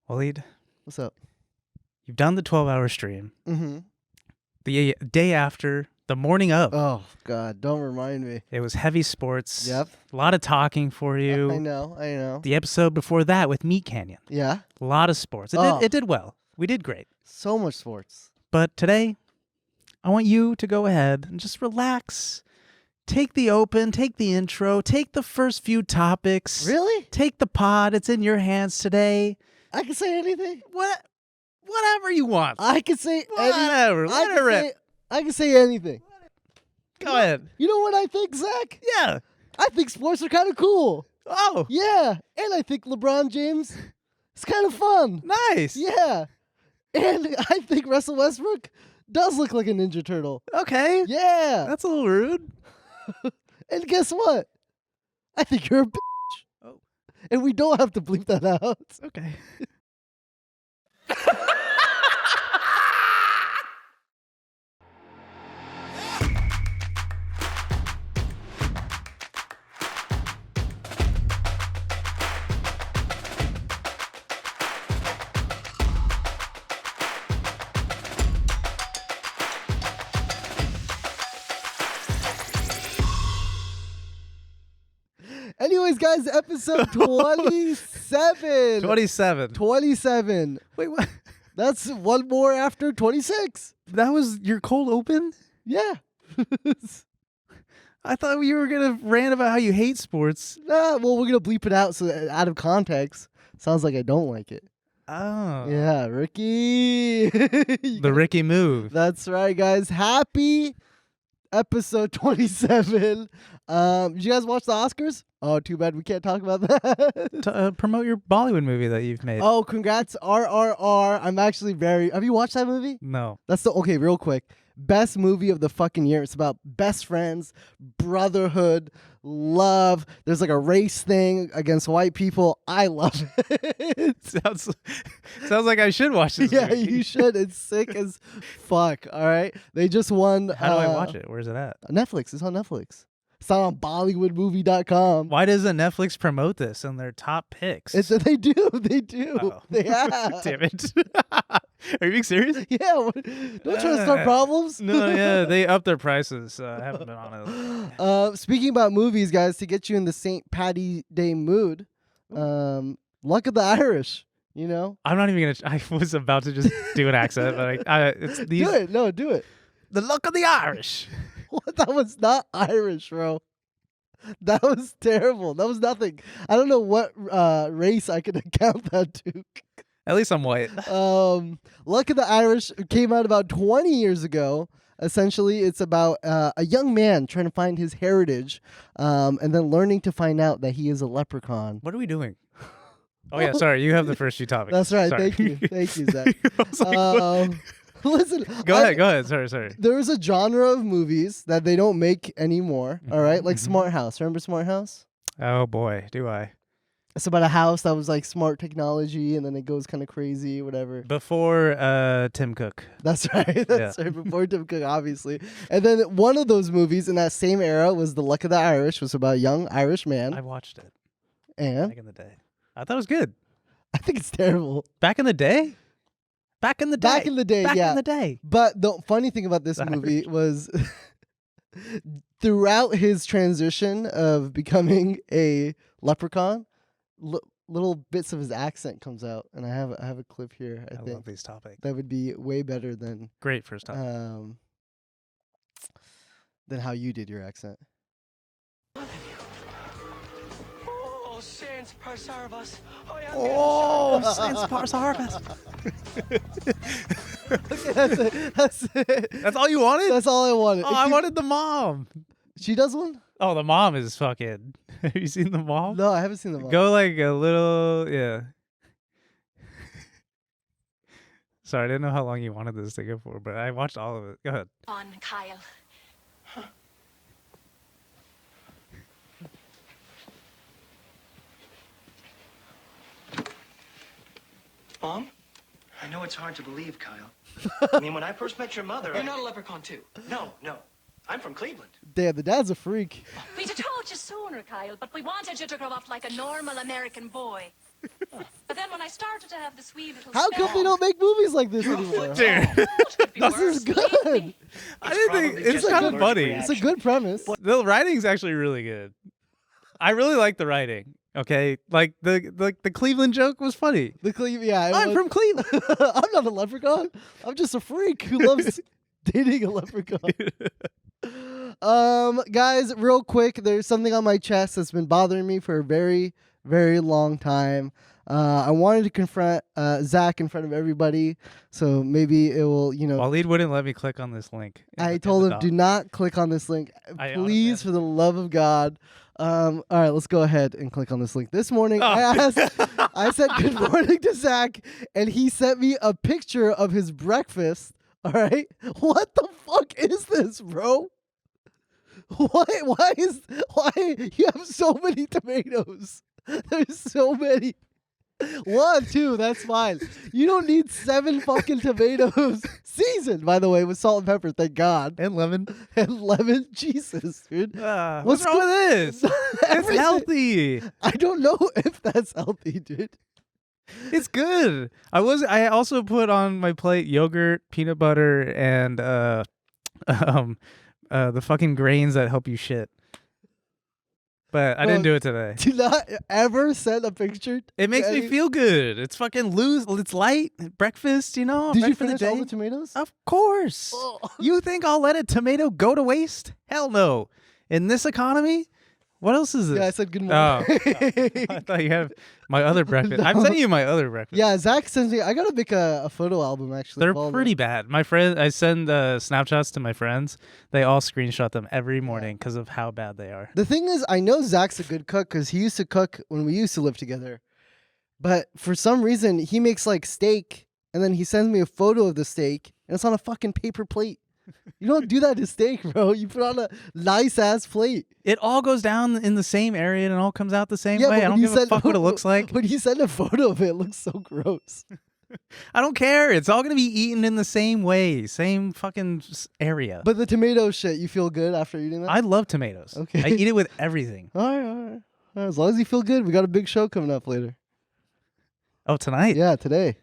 Wahlid, What's up? you've done the 12-hour stream. Mm-hmm. The day after, the morning of. Oh, God. Don't remind me. It was heavy sports. Yep. A lot of talking for you. I know. The episode before that with Meat Canyon. Yeah? A lot of sports. It did well. We did great. So much sports. But today, I want you to go ahead and just relax. Take the open, take the intro, take the first few topics. Really? Take the pod. It's in your hands today. I can say anything? Whatever you want. I can say Whatever. Let it rip. I can say anything. Go ahead. You know what I think, Zach? Yeah. I think sports are kind of cool. Oh. Yeah. And I think LeBron James is kind of fun. Nice. Yeah. And I think Russell Westbrook does look like a Ninja Turtle. Okay. Yeah. That's a little rude. And guess what? I think you're a bitch. Oh. And we don't have to bleep that out. Okay. Anyways, guys, episode 27. 27. Wait, what? That's one more after 26. That was your cold open? Yeah. I thought you were going to rant about how you hate sports. Well, we're going to bleep it out so that out of context. Sounds like I don't like it. Oh. Yeah, Ricky. The Ricky move. That's right, guys. Happy episode 27. Did you guys watch the Oscars? Oh, too bad we can't talk about that. Promote your Bollywood movie that you've made. Oh, congrats, RRR. I'm actually have you watched that movie? No. Okay, real quick. Best movie of the fucking year. It's about best friends, brotherhood, love. There's like a race thing against white people. I love it. Sounds like I should watch this Yeah, movie. you should. It's sick as fuck. All right. They just won. How do I watch it? Where's it at? Netflix. It's on Netflix. It's not on BollywoodMovie.com. Why doesn't Netflix promote this in their top picks? They do. Uh-oh. They have. Damn it. Are you being serious? Yeah. Don't try to start problems. No, yeah. They upped their prices. I haven't been on it. Speaking about movies, guys, to get you in the St. Patty Day mood, Luck of the Irish, you know? I'm not even going to... I was about to just do an accent, but it's these... Do it. No, do it. The Luck of the Irish. What? That was not Irish, bro. That was terrible. That was nothing. I don't know what race I could account that to. At least I'm white. Luck of the Irish came out about 20 years ago. Essentially, it's about a young man trying to find his heritage and then learning to find out that he is a leprechaun. What are we doing? Oh, yeah, sorry. You have the first few topics. That's right. Sorry. Thank you, Zach. I was like, what? Listen. Go ahead. Sorry. There is a genre of movies that they don't make anymore, all right? Like Smart House. Remember Smart House? Oh, boy, do I. It's about a house that was like smart technology, and then it goes kind of crazy, whatever. Before Tim Cook. That's right. That's right. Before Tim Cook, obviously. And then one of those movies in that same era was The Luck of the Irish, was about a young Irish man. I watched it. And? Back in the day. I thought it was good. I think it's terrible. Back in the day? Back in the day. Back in the day, Back yeah. in the day. But the funny thing about this movie was throughout his transition of becoming a leprechaun, little bits of his accent comes out, and I have a clip here. I think love these topics. that would be way better than Great first topic. than how you did your accent. Sans par Sarvas. Sans par Sarvas. That's it. That's all you wanted? That's all I wanted. Oh, I wanted the mom. She does one? Oh, the mom is fucking... Have you seen the mom? No, I haven't seen the mom. Go like a little... Yeah. Sorry, I didn't know how long you wanted this to go for, but I watched all of it. Go ahead. On, Kyle. Mom? I know it's hard to believe, Kyle. I mean, when I first met your mother... You're not a leprechaun, too. No. I'm from Cleveland. Damn, the dad's a freak. We'd have told you sooner, Kyle, but we wanted you to grow up like a normal American boy. But then when I started to have the sweet little How come they don't make movies like this anymore? Dude, This is good. I didn't think probably it's just kind an of allergic funny. reaction. It's a good premise. The writing's actually really good. I really like the writing. Okay, like the Cleveland joke was funny. Yeah, I'm from Cleveland. I'm not a leprechaun. I'm just a freak who loves dating a leprechaun. Guys, real quick, there's something on my chest that's been bothering me for a very, very long time. I wanted to confront Zack in front of everybody, so maybe it will, Wahlid wouldn't let me click on this link. I told him, do not click on this link. I Please, for the love of God. All right, let's go ahead and click on this link. This morning, Oh. I said good morning to Zack, and he sent me a picture of his breakfast. All right, what the fuck is this, bro? Why you have so many tomatoes? There's so many. 1, 2, that's fine. You don't need 7 fucking tomatoes. Seasoned, by the way, with salt and pepper, thank God. And lemon. And lemon, Jesus, dude. What's wrong with this? It's Everything. healthy. I don't know if that's healthy, dude. It's good. I also put on my plate yogurt, peanut butter, and the fucking grains that help you shit. But I didn't do it today. Do not ever send a picture. It makes me feel good. It's fucking loose. It's light. Breakfast, Did bread you for the finish all day. the tomatoes? Of course. Oh. You think I'll let a tomato go to waste? Hell no. In this economy? What else is this? Yeah, I said good Oh. morning. I thought you had my other breakfast. I'm sending you my other breakfast. Yeah, Zack sends me. I gotta make a photo album actually. They're of all pretty bad. My friend, I send Snapshots to my friends. They all screenshot them every morning because of how bad they are. The thing is, I know Zack's a good cook because he used to cook when we used to live together. But for some reason, he makes like steak, and then he sends me a photo of the steak, and it's on a fucking paper plate. You don't do that to steak, bro. You put on a nice ass plate. It all goes down in the same area and it all comes out the same Yeah, way. but I when don't you give a send- fuck what it looks like. When you send a photo of it, it looks so gross. I don't care. It's all going to be eaten in the same way, same fucking area. But the tomato shit, you feel good after eating that? I love tomatoes. Okay. I eat it with everything. All right. As long as you feel good, we got a big show coming up later. Oh, tonight? Yeah, today.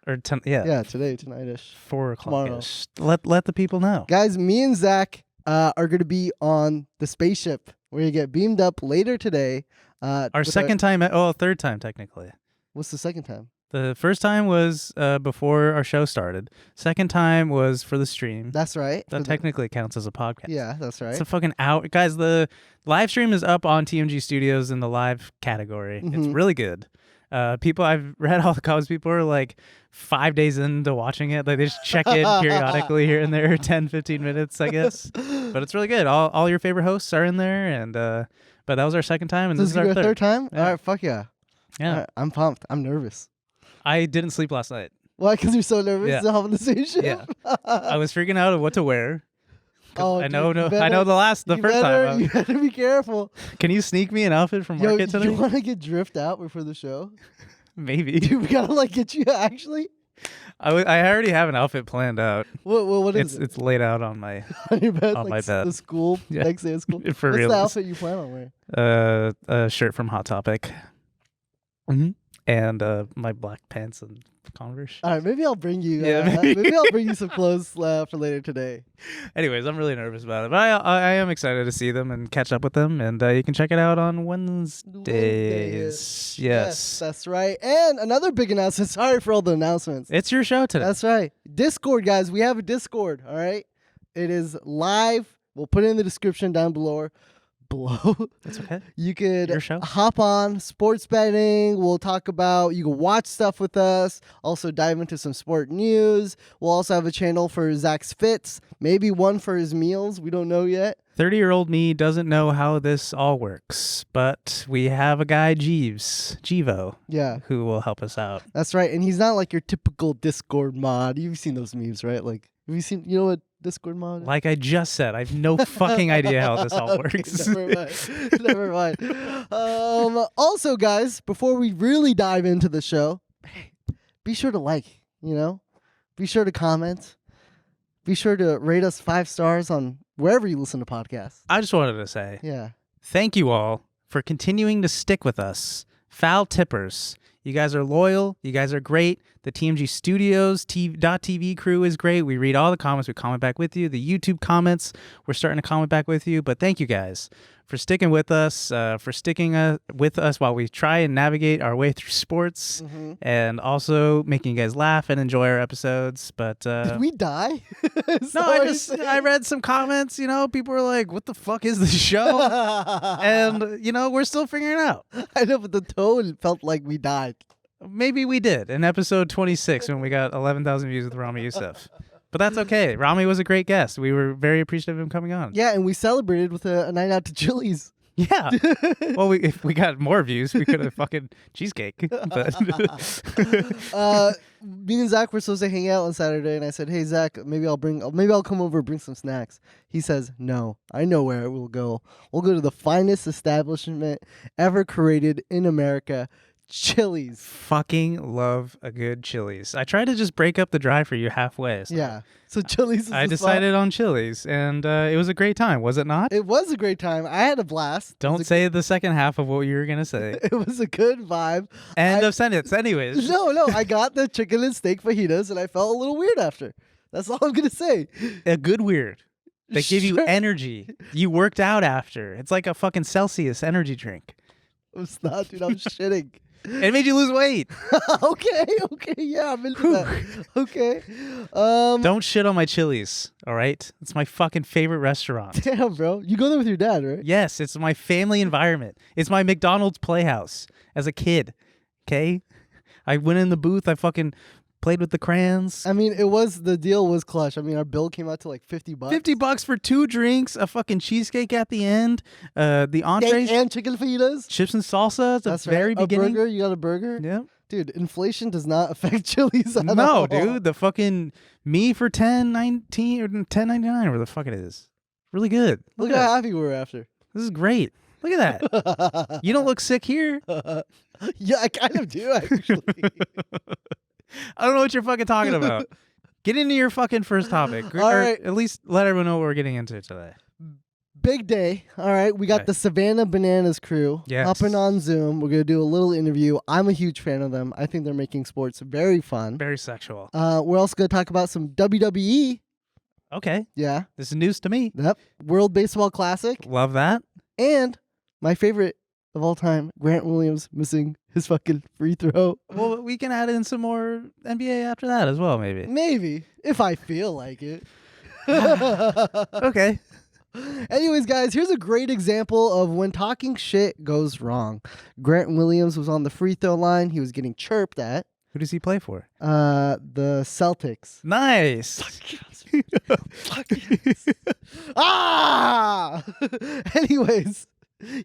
Or yeah, Today, tonight-ish. 4 o'clock. Tomorrow. Let the people know. Guys, me and Zack are going to be on the spaceship. We're going to get beamed up later today. Our second time, third time technically. What's the second time? The first time was before our show started. Second time was for the stream. That's right. That technically counts as a podcast. Yeah, that's right. It's a fucking hour. Guys, the live stream is up on TMG Studios in the live category. It's really good. I've read all the comments. People are like 5 days into watching it. Like they just check in periodically here and there, 10, 15 minutes, I guess. But it's really good. All your favorite hosts are in there. And but that was our second time. And So this is your our third time? Yeah. All right, fuck yeah. Yeah. All right, I'm pumped. I'm nervous. I didn't sleep last night. Why? Because you're so nervous Yeah. to hop on the spaceship? Yeah. I was freaking out of what to wear. Oh, I know, dude, you I better- know the you first better, time. You better be careful. Can you sneak me an outfit from Yo, Market you tonight? want to get drift out before the show? Maybe. Dude, we gotta like get you actually. I already have an outfit planned out. What is it? It's laid out on my On your bed, on like my bed. the school Yeah. next day of school. For What's real. the outfit you plan on wearing? A shirt from Hot Topic. And my black pants and Converse. All right, maybe I'll bring you. Yeah, maybe I'll bring you some clothes for later today. Anyways, I'm really nervous about it, but I am excited to see them and catch up with them. And you can check it out on Wednesdays. Yes. That's right. And another big announcement. Sorry for all the announcements. It's your show today. That's right. Discord, guys. We have a Discord. All right. It is live. We'll put it in the description down below. That's okay. You could Your show. hop on sports betting. We'll talk about, you can watch stuff with us. Also dive into some sport news. We'll also have a channel for Zack's fits. Maybe one for his meals. We don't know yet. 30-year-old me doesn't know how this all works, but we have a guy, Jeevo, Yeah, who will help us out. that's right. And he's not like your typical Discord mod. You've seen those memes, right? Like, have you seen, you know what Discord mod is? Like I just said, I have no fucking idea how this all Okay, works. never mind. Never mind. Also, guys, before we really dive into the show, be sure to like, be sure to comment, be sure to rate us 5 stars on wherever you listen to podcasts. I just wanted to say Yeah. thank you all for continuing to stick with us. Foul tippers. You guys are loyal. You guys are great. The TMG Studios TV crew is great. We read all the comments. We comment back with you. The YouTube comments, we're starting to comment back with you. But thank you guys for sticking with us, with us while we try and navigate our way through sports, and also making you guys laugh and enjoy our episodes. But Did we die? no, I read some comments. People were like, "What the fuck is this show?" And we're still figuring it out. I know, but the tone felt like we died. Maybe we did in episode 26 when we got 11,000 views with Rami Youssef. But that's okay. Rami was a great guest. We were very appreciative of him coming on. Yeah, and we celebrated with a night out to Chili's. Yeah. Well, if we got more views, we could have fucking cheesecake. But Me and Zach were supposed to hang out on Saturday, and I said, "Hey Zach, maybe I'll come over and bring some snacks." He says, "No, I know where we'll go. We'll go to the finest establishment ever created in America, Chili's." fucking love a good Chili's. I tried to just break up the drive for you halfway. So Yeah. So Chili's is I the decided on Chili's, and it was a great time, was it not? spot. It was a great time. I had a blast. Don't say the second half of what you were going to say. It was a good vibe. End of sentence. Anyways. No, I got the chicken and steak fajitas, and I felt a little weird after. That's all I'm gonna say. A good weird. They give you Sure. energy. You worked out after. It's like a fucking Celsius energy drink. It's not, dude. I'm shitting. It made you lose weight. Okay, yeah, I'm into that. Okay. Don't shit on my Chili's, all right? It's my fucking favorite restaurant. Damn, bro. You go there with your dad, right? Yes, it's my family environment. It's my McDonald's playhouse as a kid, okay? I went in the booth. I fucking played with the crayons. I mean, the deal was clutch. I mean, our bill came out to like $50. $50 for 2 drinks, a fucking cheesecake at the end, the entrees, And chicken fajitas. chips and salsa at the That's very right. beginning. A burger. You got a burger? Yeah. Dude, inflation does not affect Chili's at all. No, dude, the fucking me for $10.19 or $10.99, where the fuck it is. Really good. Look at how that. happy we were after. This is great. Look at that. You don't look sick here. Yeah, I kind of do, actually. I don't know what you're fucking talking about. Get into your fucking first topic. All Or right. at least let everyone know what we're getting into today. Big day. All right. We got Okay. the Savannah Bananas crew Yes. hopping on Zoom. We're going to do a little interview. I'm a huge fan of them. I think they're making sports very fun. Very sexual. We're also going to talk about some WWE. Okay. Yeah. This is news to me. Yep. World Baseball Classic. Love that. And my favorite of all time, Grant Williams missing his fucking free throw. Well, we can add in some more NBA after that as well, maybe. Maybe, if I feel like it. Okay. Anyways, guys, here's a great example of when talking shit goes wrong. Grant Williams was on the free throw line. He was getting chirped at. Who does he play for? The Celtics. Nice. Ah! Anyways,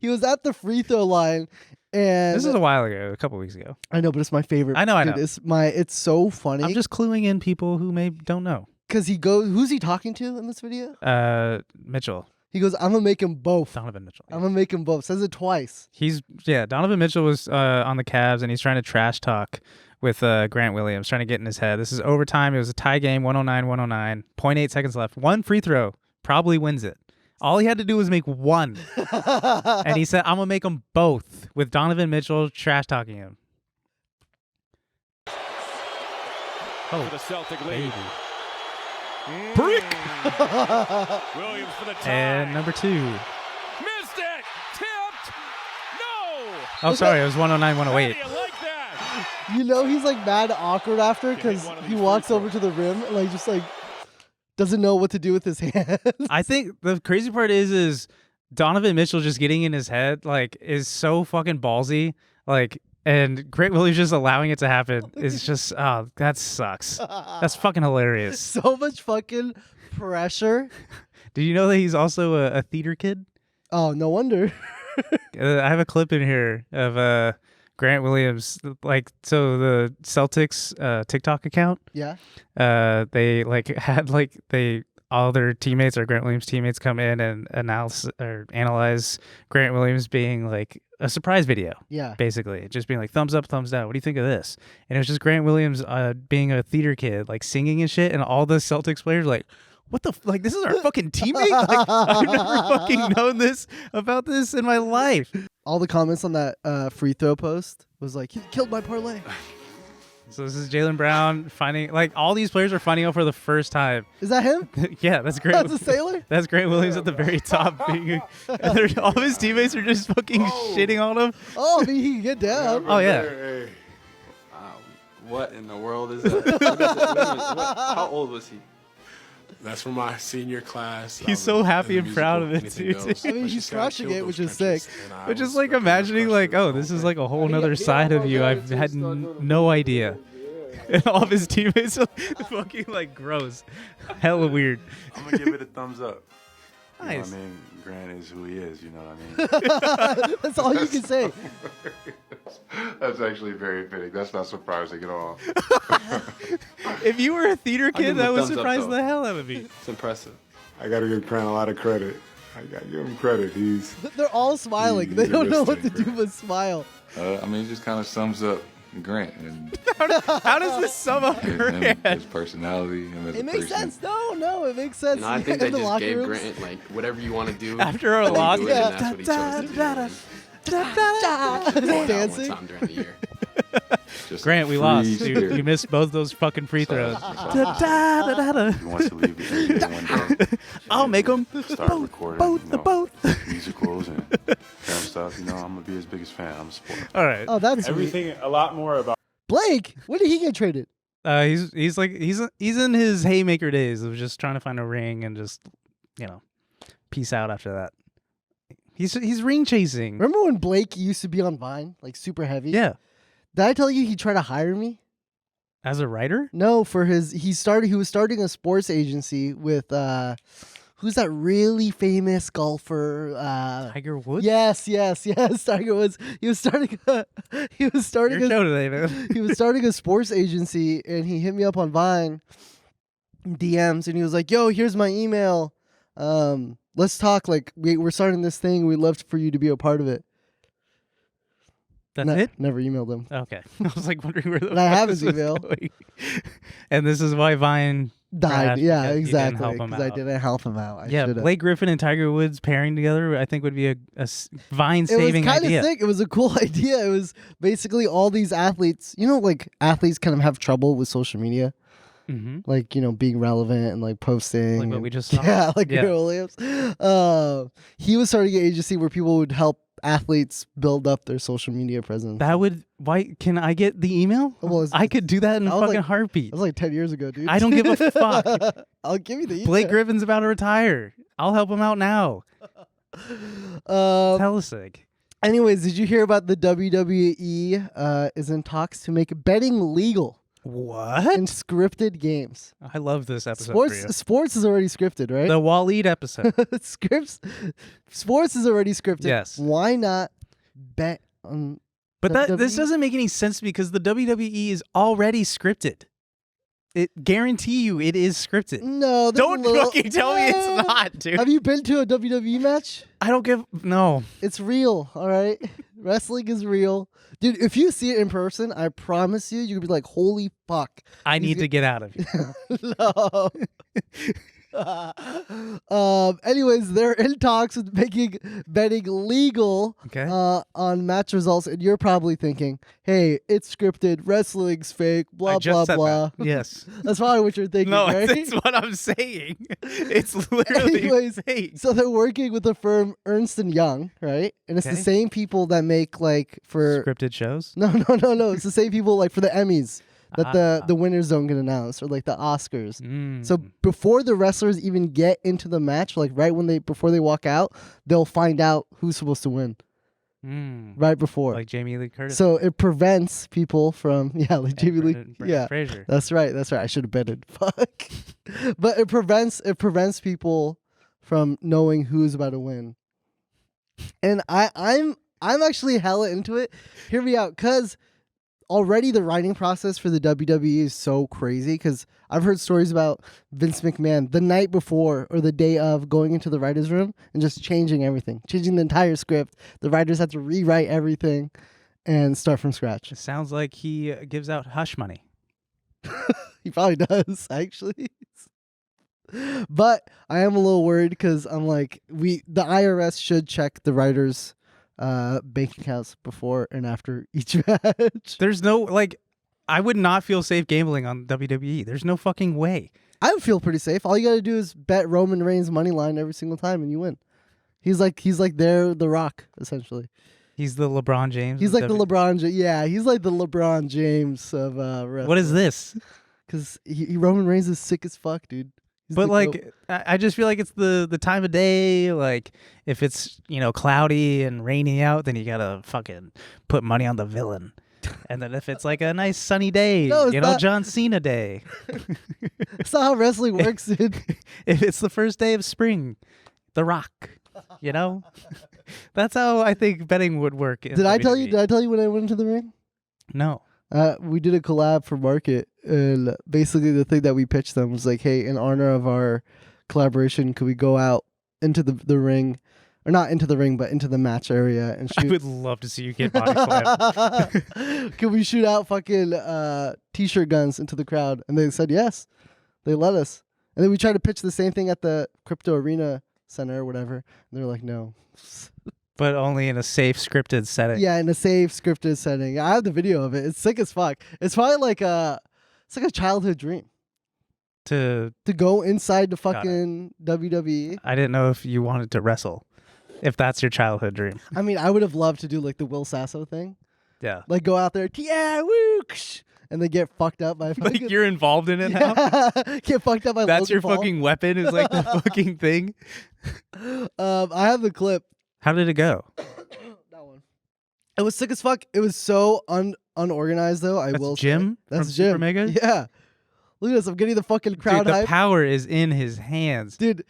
he was at the free throw line, and This is a while ago, a couple weeks ago. I know, but it's my favorite. I know. Dude, it's so funny. I'm just cluing in people who don't know. because he goes. Who's he talking to in this video? Mitchell. He goes, "I'm gonna make him both. Donovan Mitchell. I'm gonna make him both." Says it twice. Donovan Mitchell was on the Cavs, and he's trying to trash talk with Grant Williams, trying to get in his head. This is overtime. It was a tie game, 109-109, 0.8 seconds left. One free throw probably wins it. All he had to do was make one. And he said, I'm going to make them both, with Donovan Mitchell trash talking him. For the Celtic lead. Baby. Brick. Williams for the tie. And number 2. Missed it. Tipped. No. Oh, sorry. It was 109-108. How do you like that? You know, he's like mad awkward after Can hit because one of he these walks free over to the rim and like just like doesn't know what to do with his hands. I think the crazy part is Donovan Mitchell just getting in his head, like, is so fucking ballsy. Like, and Grant Williams just allowing it to happen is just, oh, that sucks. That's fucking hilarious. So much fucking pressure. Do you know that he's also a theater kid? Oh, no wonder. I have a clip in here of Grant Williams. Like, so the Celtics TikTok account, Yeah. they like had like all their teammates or Grant Williams teammates come in and analyze Grant Williams being like a surprise video. Yeah. Basically, just being like thumbs up, thumbs down. What do you think of this? And it was just Grant Williams being a theater kid, like singing and shit, and all the Celtics players like, what the like? This is our fucking teammate. Like, I've never fucking known this about this in my life. All the comments on that free throw post was like, he killed my parlay. So this is Jaylen Brown finding, like, all these players are finding out for the first time. Is that him? Yeah, that's great. That's a sailor? That's Grant Williams at the very top. And all of his teammates are just fucking shitting on him. Oh, I mean, he can get down. Oh, yeah. Hey. What in the world is that? How old was he? That's from my senior class. He's so happy and proud of it, too. I mean, he's crushing it, which is sick. Which is like imagining, like, oh, this is like a whole nother side of you. I've had no idea. And all of his teammates are fucking, like, gross. Hella weird. I'm going to give it a thumbs up. Nice. You know what I mean? Grant is who he is, you know what I mean? That's all you can say. That's actually very fitting. That's not surprising at all. If you were a theater give kid, him a that would thumbs up, surprise though. the hell out of me. It's impressive. I got to give Grant a lot of credit. I got to give him credit. He's They're all smiling. They don't know what to do but smile. I mean, it just kind of sums up Grant and How does this sum up his Grant? personality. Him as It a makes person. sense. No, it makes sense. You know, I think they In the just locker gave rooms. Grant like whatever you want to do After our you loss, do it, and that's what he chose to do. And going out Dancing. one time during the year. Just Grant, we free lost. spirit. You missed both those fucking free throws. He wants to leave the NBA one day. I'll make them Start recording both. musicals and film stuff. You know, I'm gonna be his biggest fan. I'm a supporter. All right. Oh, that's sweet. everything a lot more about. Blake. When did he get traded? He's in his haymaker days of just trying to find a ring and just, you know, peace out after that. He's ring chasing. Remember when Blake used to be on Vine, like super heavy? Yeah. Did I tell you he tried to hire me? As a writer? No, for his he was starting a sports agency with who's that really famous golfer? Tiger Woods? Yes, Tiger Woods. He was starting Your show today, man. he was starting a sports agency, and he hit me up on Vine DMs, and he was like, "Yo, here's my email. Let's talk. Like, we're starting this thing. We'd love for you to be a part of it." That's it? Never emailed him. Okay. I was like wondering where the And I have fuck his this was email. going. And this is why Vine Died. crashed, Yeah, because you didn't exactly. help him Because I out. didn't help him out. I Yeah, should've. Blake Griffin and Tiger Woods pairing together, I think would be a Vine It was saving kind of idea. sick. It was a cool idea. It was basically all these athletes. You know, like athletes kind of have trouble with social media, Mm-hmm. like being relevant and like posting. Like what and- we just saw. Yeah, like Yeah. Grant Williams. He was starting an agency where people would help athletes build up their social media presence. That would. Why can I get the email? Well, it's- I could do that in a I was fucking like- heartbeat. That was like 10 years ago, dude. I don't give a fuck. I'll give you the email. Blake Griffin's about to retire. I'll help him out now. Tell us, like. Anyways, did you hear about the WWE is in talks to make betting legal What? in scripted games? I love this episode for you. Sports is already scripted, right? The Wahlid episode. Sports is already scripted. Yes. Why not bet on? But this WWE? doesn't make any sense because the WWE is already scripted. It guarantee you it is scripted. No, there's Don't a little- fucking tell me it's not, dude. Have you been to a WWE match? I don't give no. It's real, all right? Wrestling is real. Dude, if you see it in person, I promise you, you'll be like, holy fuck. I need to get out of here. No. Anyways, they're in talks with making betting legal Okay. on match results, and you're probably thinking, hey, it's scripted, wrestling's fake, blah, I blah, just said blah. that. Yes. That's probably what you're thinking, No, right? that's what I'm saying. It's literally Anyways, fake. so they're working with the firm Ernst & Young, right? And it's Okay. the same people that make, like, for... Scripted shows? No. It's the same people, like, for the Emmys that Ah. the winners don't get announced, or, like, the Oscars. Mm. So before the wrestlers even get into the match, like right before they walk out, they'll find out who's supposed to win right before. Like Jamie Lee Curtis. So it prevents people from like and Jamie Lee. Brendan Yeah, Fraser. that's right. I should have betted. Fuck. But it prevents people from knowing who's about to win. And I'm actually hella into it. Hear me out, cause already the writing process for the WWE is so crazy, because I've heard stories about Vince McMahon the night before or the day of going into the writer's room and just changing everything, changing the entire script. The writers have to rewrite everything and start from scratch. It sounds like he gives out hush money. He probably does, actually. But I am a little worried because I'm like, the IRS should check the writers' bank accounts before and after each match. There's no I would not feel safe gambling on WWE. There's no fucking way. I would feel pretty safe. All you gotta do is bet Roman Reigns money line every single time and you win. He's like The Rock, essentially. He's the LeBron James. He's like the LeBron Yeah, he's like the LeBron James of wrestling. What is this? Because Roman Reigns is sick as fuck, dude. He's But the GOAT. I just feel like it's the time of day. Like if it's cloudy and rainy out, then you gotta fucking put money on the villain. And then if it's like a nice sunny day, No, it's not. John Cena day. That's not how wrestling works, dude. If it's the first day of spring, The Rock. That's how I think betting would work. Did I tell you? Did I tell you when I went into the ring? No. We did a collab for Market, and basically the thing that we pitched them was like, hey, in honor of our collaboration, could we go out into the ring, or not into the ring, but into the match area and shoot? I would love to see you get body slammed. Could we shoot out fucking t-shirt guns into the crowd? And they said yes. They let us. And then we tried to pitch the same thing at the Crypto Arena Center or whatever. And they're like, no. But only in a safe, scripted setting. Yeah, in a safe, scripted setting. I have the video of it. It's sick as fuck. It's probably like it's like a childhood dream To go inside the fucking WWE. I didn't know if you wanted to wrestle. If that's your childhood dream. I mean, I would have loved to do like the Will Sasso thing. Yeah. Like go out there, yeah, woo, ksh, and then get fucked up by fucking, Like you're involved in it now? get fucked up by That's Logan your Paul. fucking weapon is like the fucking thing? I have the clip. How did it go? That one. It was sick as fuck. It was so unorganized though. I That's will Jim say. That's from Jim. Super Mega? Yeah. Look at this. I'm getting the fucking crowd Dude, the hype. power is in his hands. Dude,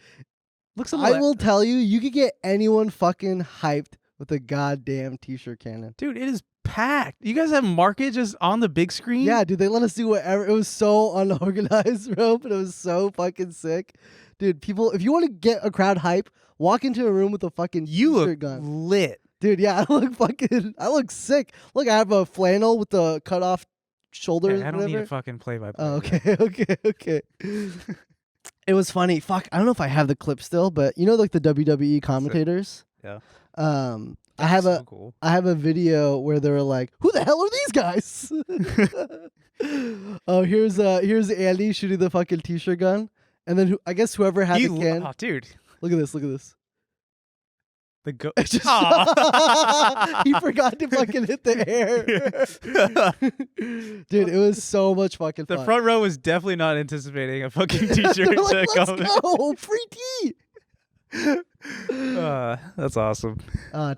Looks a I little will tell you, you could get anyone fucking hyped with a goddamn t-shirt cannon. Dude, it is packed. You guys have Market just on the big screen? Yeah, dude, they let us do whatever. It was so unorganized, bro, but it was so fucking sick. Dude, people, if you want to get a crowd hype, walk into a room with a fucking You t-shirt look gun. lit. Dude, yeah, I look sick. Look, I have a flannel with the cut off shoulders. Okay, I don't need whatever. a fucking play-by-play. Oh, okay. It was funny. Fuck, I don't know if I have the clip still, but you know, like the WWE commentators. Yeah. I have so cool. I have a video where they were like, "Who the hell are these guys?" Oh, here's Andy shooting the fucking t-shirt gun, and then I guess whoever had the can. Oh, dude. Look at this. The go. It's just he forgot to fucking hit the air. Dude, it was so much fucking fun. The front row was definitely not anticipating a fucking t-shirt They're like, to let's come. go, free tea. That's awesome.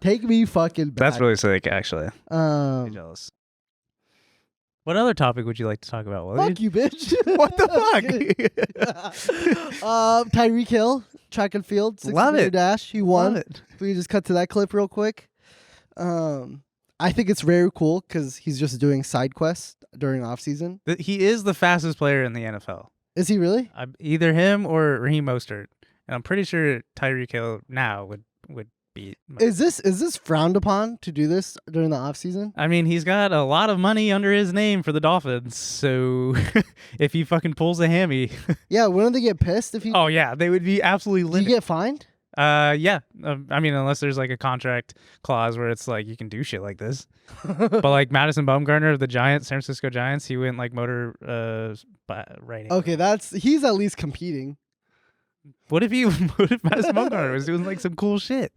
Take me fucking back. That's really sick, actually. I'm jealous. What other topic would you like to talk about, Wahlid? Fuck you, bitch. What the fuck? Tyreek Hill, track and field, 6 Love meter it. dash. He won. Love it. If we just cut to that clip real quick. I think it's very cool because he's just doing side quests during off season. He is the fastest player in the NFL. Is he really? Either him or Raheem Mostert. And I'm pretty sure Tyreek Hill now would beat Mostert. Is this frowned upon to do this during the off season? I mean, he's got a lot of money under his name for the Dolphins, so if he fucking pulls a hammy, Yeah, wouldn't they get pissed if he? oh yeah, they would be absolutely Do you livid. get fined? Yeah. I mean, unless there's like a contract clause where it's like you can do shit like this. But like Madison Bumgarner of the Giants, San Francisco Giants, he went like motor writing. Okay, he's at least competing. What if Madison Bumgarner was doing like some cool shit?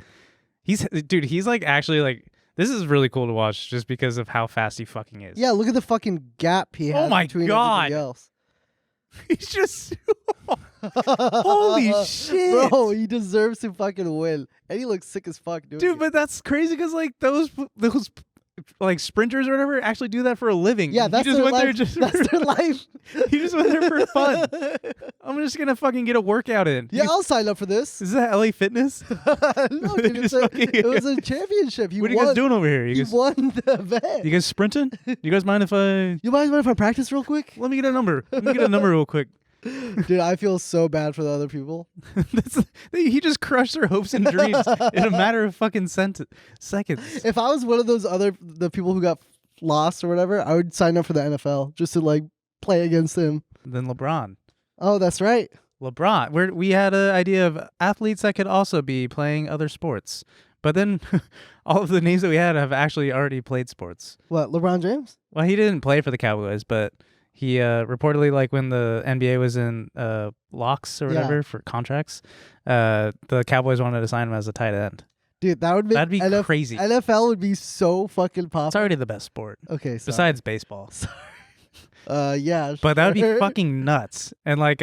He's like actually like this is really cool to watch just because of how fast he fucking is. Yeah, look at the fucking gap he has Oh my between God. everybody else. He's just holy shit, Bro, he deserves to fucking win. And he looks sick as fuck, dude. dude. But that's crazy because like those like sprinters or whatever actually do that for a living. Yeah, that's he just their went life. there just That's their life. He just went there for fun. I'm just gonna fucking get a workout in. Yeah, I'll sign up for this. Is that LA Fitness? No, dude, it was a championship. What are you guys doing over here? He won the event. You guys sprinting? You guys mind if I You mind if I practice real quick? let me get a number? Let me get a number real quick. Dude, I feel so bad for the other people. He just crushed their hopes and dreams in a matter of fucking seconds. If I was one of the people who got lost or whatever, I would sign up for the NFL just to like play against him. Then LeBron. Oh, that's right. We had an idea of athletes that could also be playing other sports, But then all of the names that we had have actually already played sports. What, LeBron James? Well, he didn't play for the Cowboys, but he reportedly, like when the NBA was in locks or whatever for contracts, the Cowboys wanted to sign him as a tight end. Dude, that'd be crazy. NFL would be so fucking popular. It's already the best sport. Okay, sorry. Besides baseball. Yeah, but that would be sure. fucking nuts. And like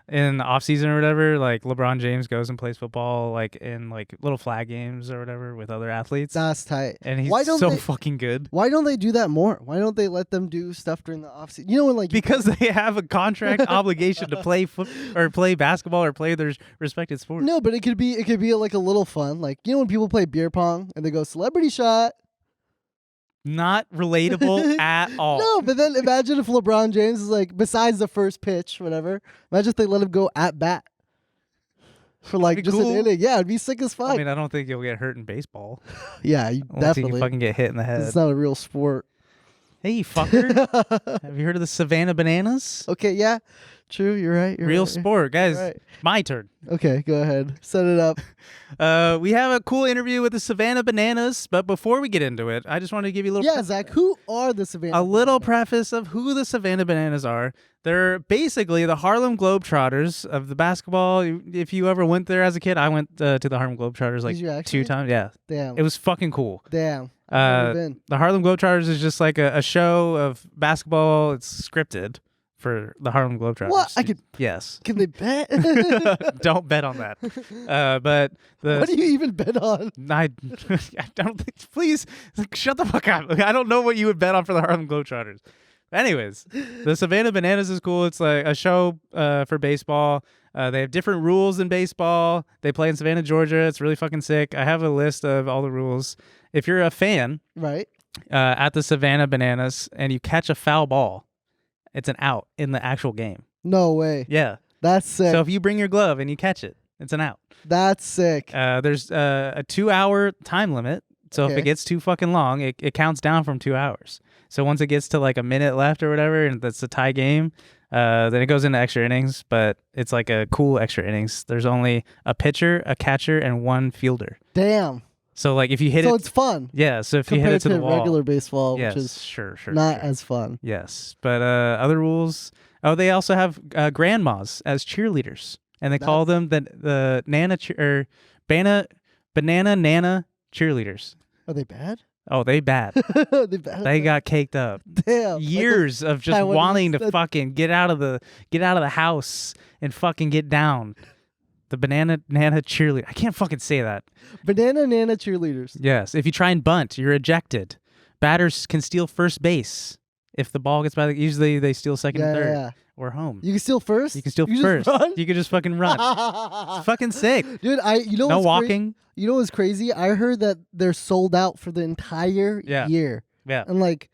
in the off season or whatever, like LeBron James goes and plays football like in like little flag games or whatever with other athletes. That's tight. And he's so fucking good. Why don't they do that more? Why don't they let them do stuff during the off season? You know when like because they have a contract obligation to play or play basketball or play their respected sport. No, but it could be like a little fun. Like, you know when people play beer pong and they go celebrity shot? Not relatable at all. No, but then imagine if LeBron James is like, besides the first pitch, whatever, imagine if they let him go at bat for like just cool. an inning. Yeah, it'd be sick as fuck. I mean, I don't think you'll get hurt in baseball. Yeah, you Unless definitely. you fucking get hit in the head. It's not a real sport. Hey, you fucker. Have you heard of the Savannah Bananas? Okay, yeah. True, you're right. Real sport. Guys, right. my turn. Okay, go ahead. Set it up. We have a cool interview with the Savannah Bananas, but before we get into it, I just wanted to give you a little Zach, who are the Savannah a little preface of who the Savannah Bananas are. They're basically the Harlem Globetrotters of the basketball. If you ever went there as a kid, I went to the Harlem Globetrotters like 2 times. Yeah. Damn. It was fucking cool. Damn. I've never been. The Harlem Globetrotters is just like a show of basketball. It's scripted for the Harlem Globetrotters. What? Yes. Can they bet? Don't bet on that. But what do you even bet on? I don't think. Please shut the fuck up. I don't know what you would bet on for the Harlem Globetrotters. Anyways, the Savannah Bananas is cool. It's like a show for baseball. They have different rules in baseball. They play in Savannah, Georgia. It's really fucking sick. I have a list of all the rules. If you're a fan, right, at the Savannah Bananas and you catch a foul ball, it's an out in the actual game. No way. Yeah. That's sick. So if you bring your glove and you catch it, it's an out. That's sick. There's a 2-hour time limit. So if it gets too fucking long, it counts down from 2 hours. So once it gets to like a minute left or whatever, and that's a tie game, then it goes into extra innings. But it's like a cool extra innings. There's only a pitcher, a catcher, and one fielder. Damn. So like if you hit it, so it's fun. Yeah. So if you hit it to the wall, regular baseball, yes, which is sure, not as fun. Yes, but other rules. Oh, they also have grandmas as cheerleaders, and they call them the banana nana cheerleaders. Are they bad? Oh, they bad. They got caked up. Damn. Years of just wanting to fucking get out of the house and fucking get down. The banana nana cheerleader. I can't fucking say that. Banana nana cheerleaders. Yes. If you try and bunt, you're ejected. Batters can steal first base. If the ball gets by usually they steal second and third or home. You can steal first? You can steal first. You can just fucking run. It's fucking sick. Dude, no walking. You know what's crazy? I heard that they're sold out for the entire year. Yeah. And like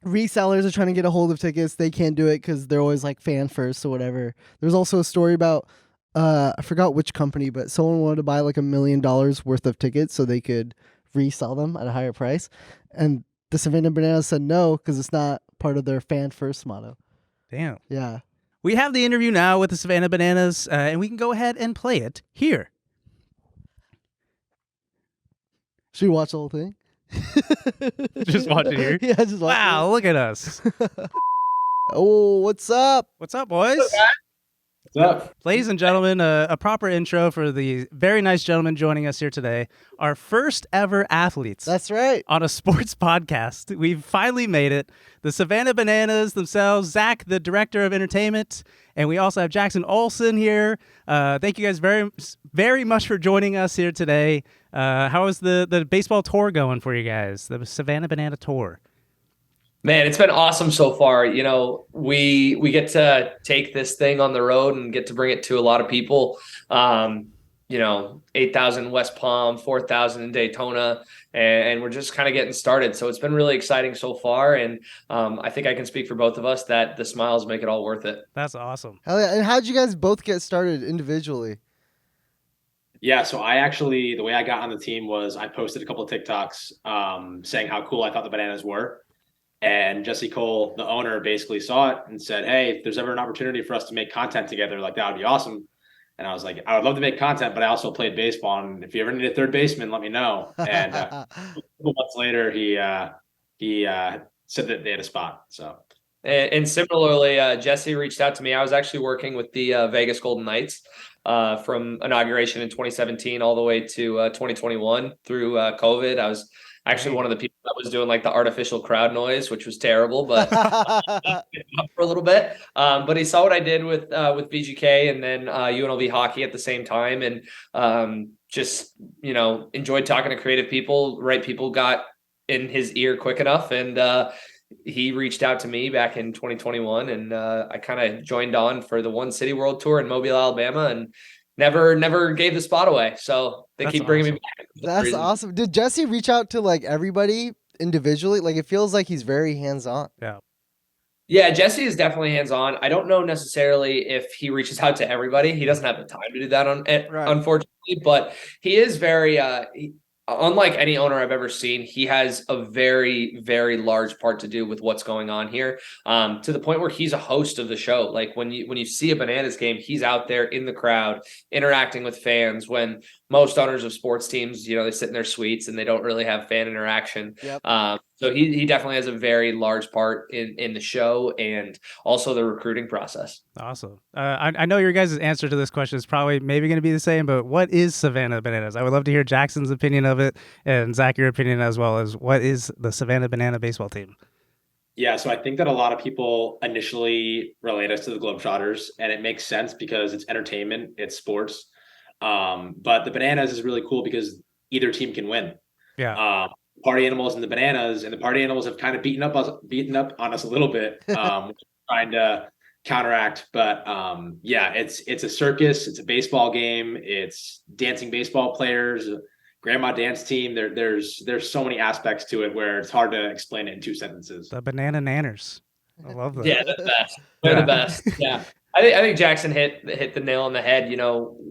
resellers are trying to get a hold of tickets. They can't do it because they're always like fan first or whatever. There's also a story about I forgot which company, but someone wanted to buy like $1 million worth of tickets so they could resell them at a higher price. And the Savannah Bananas said no because it's not part of their fan first motto. Damn. Yeah. We have the interview now with the Savannah Bananas, and we can go ahead and play it here. Should we watch the whole thing? Just watch it here? Yeah, just watch Wow, look at us. Oh, what's up? What's up, boys? What's up? Ladies and gentlemen, a proper intro for the very nice gentleman joining us here today. Our first ever athletes. That's right. On a sports podcast. We've finally made it. The Savannah Bananas themselves, Zack, the director of entertainment, and we also have Jackson Olsen here. Thank you guys very, very much for joining us here today. How is the baseball tour going for you guys? The Savannah Banana Tour. Man, it's been awesome so far. You know, we get to take this thing on the road and get to bring it to a lot of people. 8,000 West Palm, 4,000 in Daytona, and we're just kind of getting started. So it's been really exciting so far. And I think I can speak for both of us that the smiles make it all worth it. That's awesome. Hell yeah. And how'd you guys both get started individually? Yeah, so the way I got on the team was I posted a couple of TikToks saying how cool I thought the Bananas were. And Jesse Cole, the owner, basically saw it and said, hey, if there's ever an opportunity for us to make content together, like that would be awesome. And I was like, I would love to make content, but I also played baseball. And if you ever need a third baseman, let me know. And a couple months later, he said that they had a spot. So. And similarly, Jesse reached out to me. I was actually working with the Vegas Golden Knights from inauguration in 2017 all the way to 2021 through COVID. I was actually one of the people that was doing like the artificial crowd noise, which was terrible, but for a little bit. But he saw what I did with VGK and then UNLV hockey at the same time, and just enjoyed talking to creative people. Right people got in his ear quick enough, and he reached out to me back in 2021, and I kind of joined on for the One City World Tour in Mobile, Alabama, and never gave the spot away. So they keep bringing me back. That's awesome. Did Jesse reach out to like everybody individually? Like it feels like he's very hands-on. Yeah, Jesse is definitely hands-on. I don't know necessarily if he reaches out to everybody. He doesn't have the time to do that, unfortunately, but he is very unlike any owner I've ever seen. He has a very, very large part to do with what's going on here, to the point where he's a host of the show. Like when you see a Bananas game, he's out there in the crowd interacting with fans, when most owners of sports teams, they sit in their suites and they don't really have fan interaction. Yep. So he definitely has a very large part in the show and also the recruiting process. Awesome. I know your guys' answer to this question is probably maybe going to be the same, but what is Savannah Bananas? I would love to hear Jackson's opinion of it, and Zack, your opinion as well, as what is the Savannah Banana baseball team? Yeah, so I think that a lot of people initially relate us to the Globetrotters, and it makes sense because it's entertainment, it's sports. But the Bananas is really cool because either team can win. Yeah. Party Animals and the Bananas, and the Party Animals have kind of beaten up on us a little bit, trying to counteract. But yeah, it's a circus, it's a baseball game, it's dancing baseball players, grandma dance team. There's so many aspects to it where it's hard to explain it in 2 sentences. The Banana Nanners. I love that. Yeah, the best. They're the best. Yeah. I think Jackson hit the nail on the head.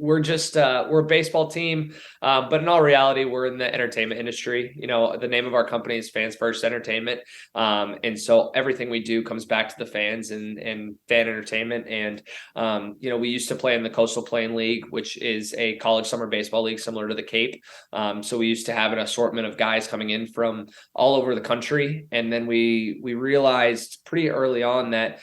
We're just we're a baseball team, but in all reality, we're in the entertainment industry. The name of our company is Fans First Entertainment, and so everything we do comes back to the fans and fan entertainment. And we used to play in the Coastal Plain League, which is a college summer baseball league similar to the Cape. So we used to have an assortment of guys coming in from all over the country, and then we realized pretty early on that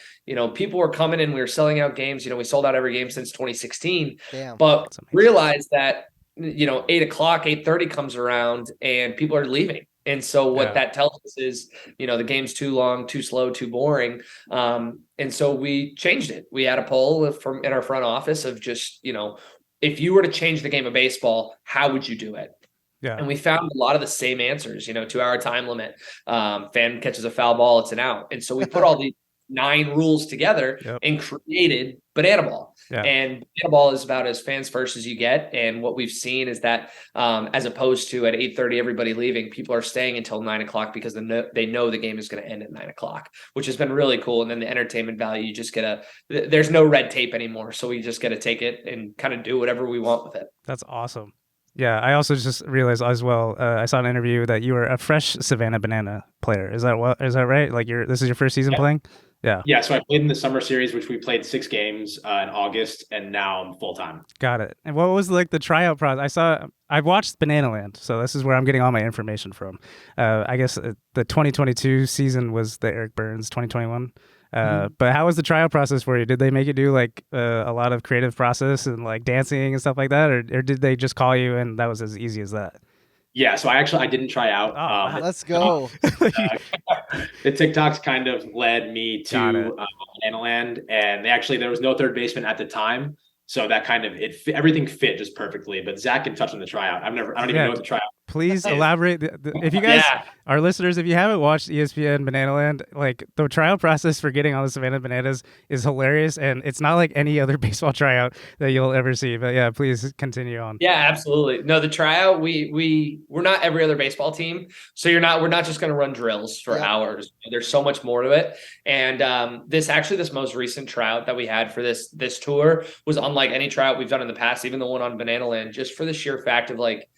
people were coming and we were selling out games. We sold out every game since 2016. Damn. But realized that 8 o'clock, 8:30 comes around and people are leaving. And so what that tells us is, the game's too long, too slow, too boring. And so we changed it. We had a poll in our front office of just, if you were to change the game of baseball, how would you do it? Yeah. And we found a lot of the same answers, 2-hour time limit, fan catches a foul ball, it's an out. And so we put all these 9 rules together and created Banana Ball. Yeah. And Banana Ball is about as fans first as you get. And what we've seen is that as opposed to at 8:30 everybody leaving, people are staying until 9 o'clock because they know the game is going to end at 9 o'clock, which has been really cool. And then the entertainment value, you just there's no red tape anymore. So we just get to take it and kind of do whatever we want with it. That's awesome. Yeah, I also just realized as well, I saw an interview that you were a fresh Savannah Banana player. Is that right? Like this is your first season playing? Yeah. Yeah. So I played in the summer series, which we played 6 games in August, and now I'm full time. Got it. And what was like the tryout process? I watched Bananaland, so this is where I'm getting all my information from. I guess the 2022 season was the Eric Burns 2021. But how was the tryout process for you? Did they make you do like a lot of creative process and like dancing and stuff like that, or did they just call you and that was as easy as that? Yeah, so I didn't try out. Wow, let's go. The TikToks kind of led me to Bananaland, and there was no third baseman at the time, so that kind of everything fit just perfectly. But Zack can touch on the tryout. I don't even know what the tryout. Please elaborate. If you guys, our listeners, if you haven't watched ESPN Bananaland, like the trial process for getting on the Savannah Bananas is hilarious, and it's not like any other baseball tryout that you'll ever see. But yeah, please continue on. Yeah, absolutely. No, the tryout, we're not every other baseball team, so we're not just going to run drills for hours. There's so much more to it, and this most recent tryout that we had for this tour was unlike any tryout we've done in the past, even the one on Bananaland, just for the sheer fact of like,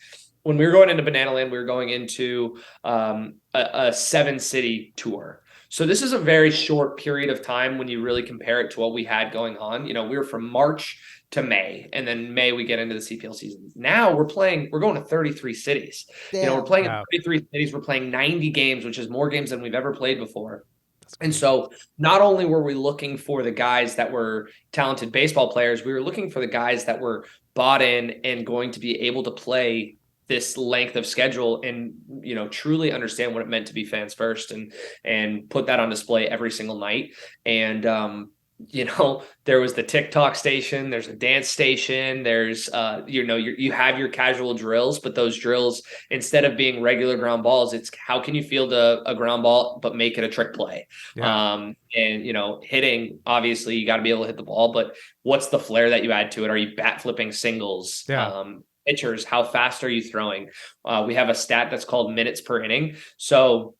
when we were going into Bananaland, we were going into a 7-city tour. So this is a very short period of time when you really compare it to what we had going on. We were from March to May, and then May we get into the CPL season. Now we're going to 33 cities. Damn. We're playing in 33 cities. We're playing 90 games, which is more games than we've ever played before. And so not only were we looking for the guys that were talented baseball players, we were looking for the guys that were bought in and going to be able to play this length of schedule and, truly understand what it meant to be fans first and put that on display every single night. And, there was the TikTok station, there's a dance station, there's, you have your casual drills, but those drills, instead of being regular ground balls, it's how can you field a ground ball, but make it a trick play. Yeah. And, hitting, obviously you got to be able to hit the ball, but what's the flair that you add to it? Are you bat flipping singles? Yeah. Pitchers, how fast are you throwing? We have a stat that's called minutes per inning. So,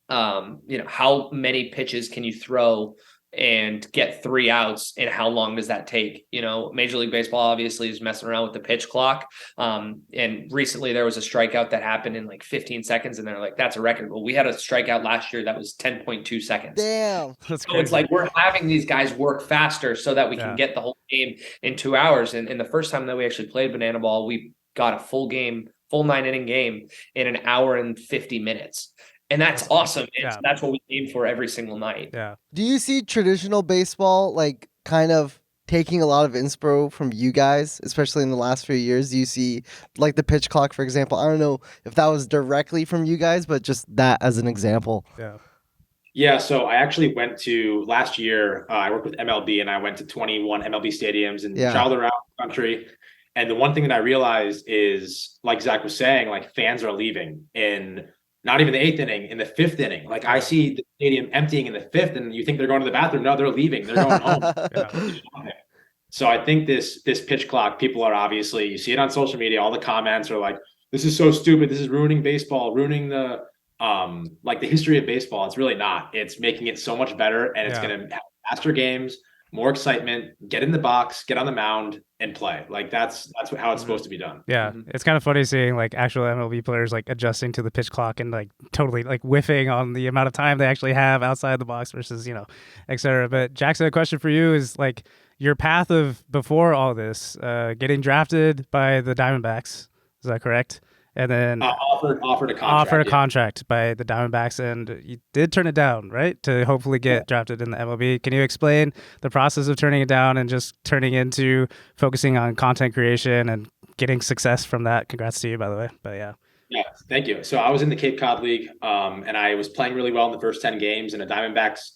how many pitches can you throw and get 3 outs, and how long does that take? Major League Baseball obviously is messing around with the pitch clock. And recently there was a strikeout that happened in like 15 seconds, and they're like, that's a record. Well, we had a strikeout last year that was 10.2 seconds. Damn. That's so it's like we're having these guys work faster so that we can get the whole game in 2 hours. And the first time that we actually played banana ball, we got a full 9-inning game in an hour and 50 minutes. And that's awesome. That's what we aim for every single night. Yeah. Do you see traditional baseball like kind of taking a lot of inspo from you guys, especially in the last few years? Do you see like the pitch clock, for example? I don't know if that was directly from you guys, but just that as an example. Yeah. Yeah, so I actually went to last year. I worked with MLB, and I went to 21 MLB stadiums and traveled around the country. And the one thing that I realized is, like Zach was saying, like fans are leaving in not even the 8th inning, in the 5th inning. Like I see the stadium emptying in the 5th, and you think they're going to the bathroom. No, they're leaving. They're going home. So I think this pitch clock, people are obviously, you see it on social media. All the comments are like, "This is so stupid. This is ruining baseball, ruining the like the history of baseball." It's really not. It's making it so much better, and it's going to have faster games, more excitement, get in the box, get on the mound, and play. Like that's how it's supposed to be done. Yeah. It's kind of funny seeing like actual MLB players like adjusting to the pitch clock and like totally like whiffing on the amount of time they actually have outside the box versus, et cetera. But Jackson, a question for you is like your path of before all this, getting drafted by the Diamondbacks. Is that correct? And then offered a contract. By the Diamondbacks, and you did turn it down, right? To hopefully get drafted in the MLB. Can you explain the process of turning it down and just turning into focusing on content creation and getting success from that? Congrats to you, by the way. But yeah. Yeah, thank you. So I was in the Cape Cod League, and I was playing really well in the first 10 games, and a Diamondbacks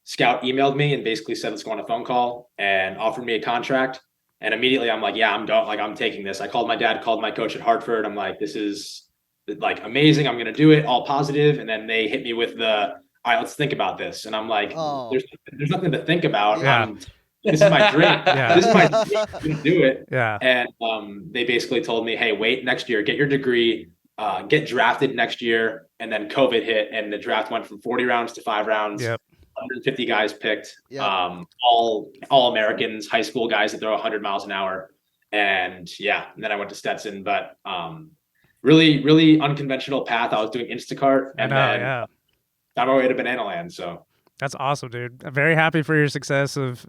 scout emailed me and basically said, let's go on a phone call, and offered me a contract. And immediately I'm like, yeah, I'm taking this. I called my dad, called my coach at Hartford. I'm like, this is like amazing. I'm going to do it, all positive. And then they hit me with all right, let's think about this. And I'm like, there's nothing to think about. Yeah. This is my dream. This is my dream. I'm going to do it. Yeah. And they basically told me, hey, wait next year, get your degree, get drafted next year. And then COVID hit, and the draft went from 40 rounds to 5 rounds. Yep. 150 guys picked, all Americans, high school guys that throw 100 miles an hour. And then I went to Stetson, but really, really unconventional path. I was doing Instacart and then found my way to Bananaland. So that's awesome, dude. I'm very happy for your success of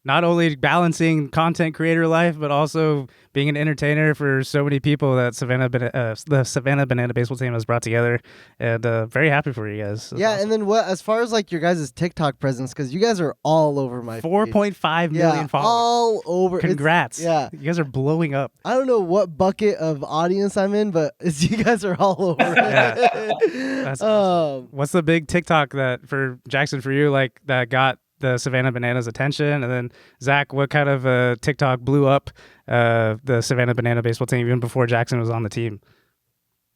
not only balancing content creator life, but also being an entertainer for so many people that the Savannah Banana baseball team has brought together. And very happy for you guys. That's awesome. And then as far as like your guys' TikTok presence, because you guys are all over my 4.5 million followers. All over. Congrats. You guys are blowing up. I don't know what bucket of audience I'm in, but you guys are all over. That's awesome. What's the big TikTok that for Jackson, for you, like that got the Savannah Bananas attention? And then Zach, what kind of TikTok blew up the Savannah Banana baseball team even before Jackson was on the team?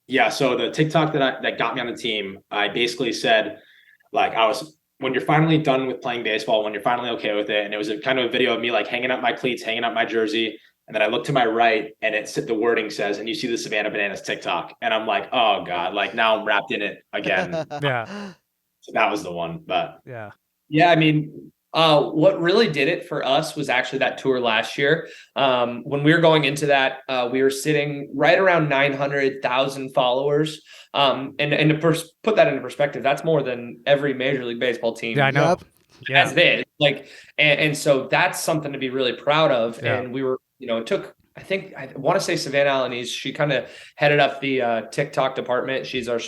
Yeah, so the TikTok that got me on the team, I basically said, like, when you're finally done with playing baseball, when you're finally okay with it, and it was a kind of a video of me like hanging up my cleats, hanging up my jersey, and then I look to my right, and the wording says, and you see the Savannah Bananas TikTok, and I'm like, oh god, like now I'm wrapped in it again. Yeah. So that was the one, but yeah, I mean, What really did it for us was actually that tour last year. When we were going into that, we were sitting right around 900,000 followers. And to put that into perspective, that's more than every Major League Baseball team. Yeah, I know. Yeah. As it is. Like, and so that's something to be really proud of. Yeah. And we were, it took, I want to say Savannah Bananas. She kind of headed up the TikTok department. She's our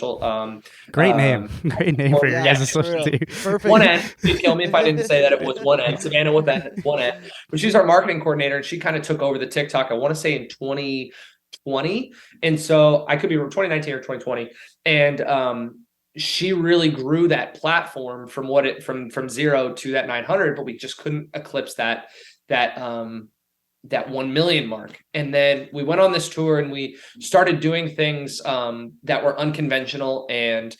great name for your guys' social team. Perfect. One end. Please kill me if I didn't say that it was one end. Savannah with that one end. But she's our marketing coordinator, and she kind of took over the TikTok. I want to say in 2020, and so I could be 2019 or 2020, and she really grew that platform from 0 to that 900, but we just couldn't eclipse that 1 million mark. And then we went on this tour and we started doing things that were unconventional, and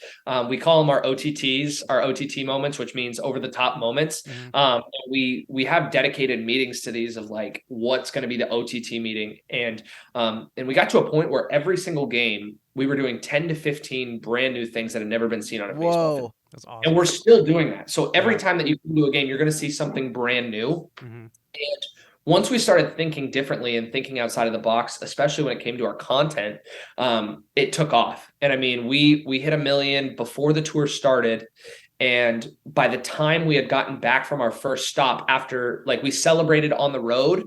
we call them our OTTs, our OTT moments, which means over the top moments. We have dedicated meetings to these of like what's going to be the OTT meeting, and we got to a point where every single game we were doing 10 to 15 brand new things that had never been seen on a baseball field. That's awesome. And we're still doing that. So every time that you come to a game, you're going to see something brand new. And once we started thinking differently and thinking outside of the box, especially when it came to our content, it took off. And I mean, we hit 1 million before the tour started. And by the time we had gotten back from our first stop, after like we celebrated on the road,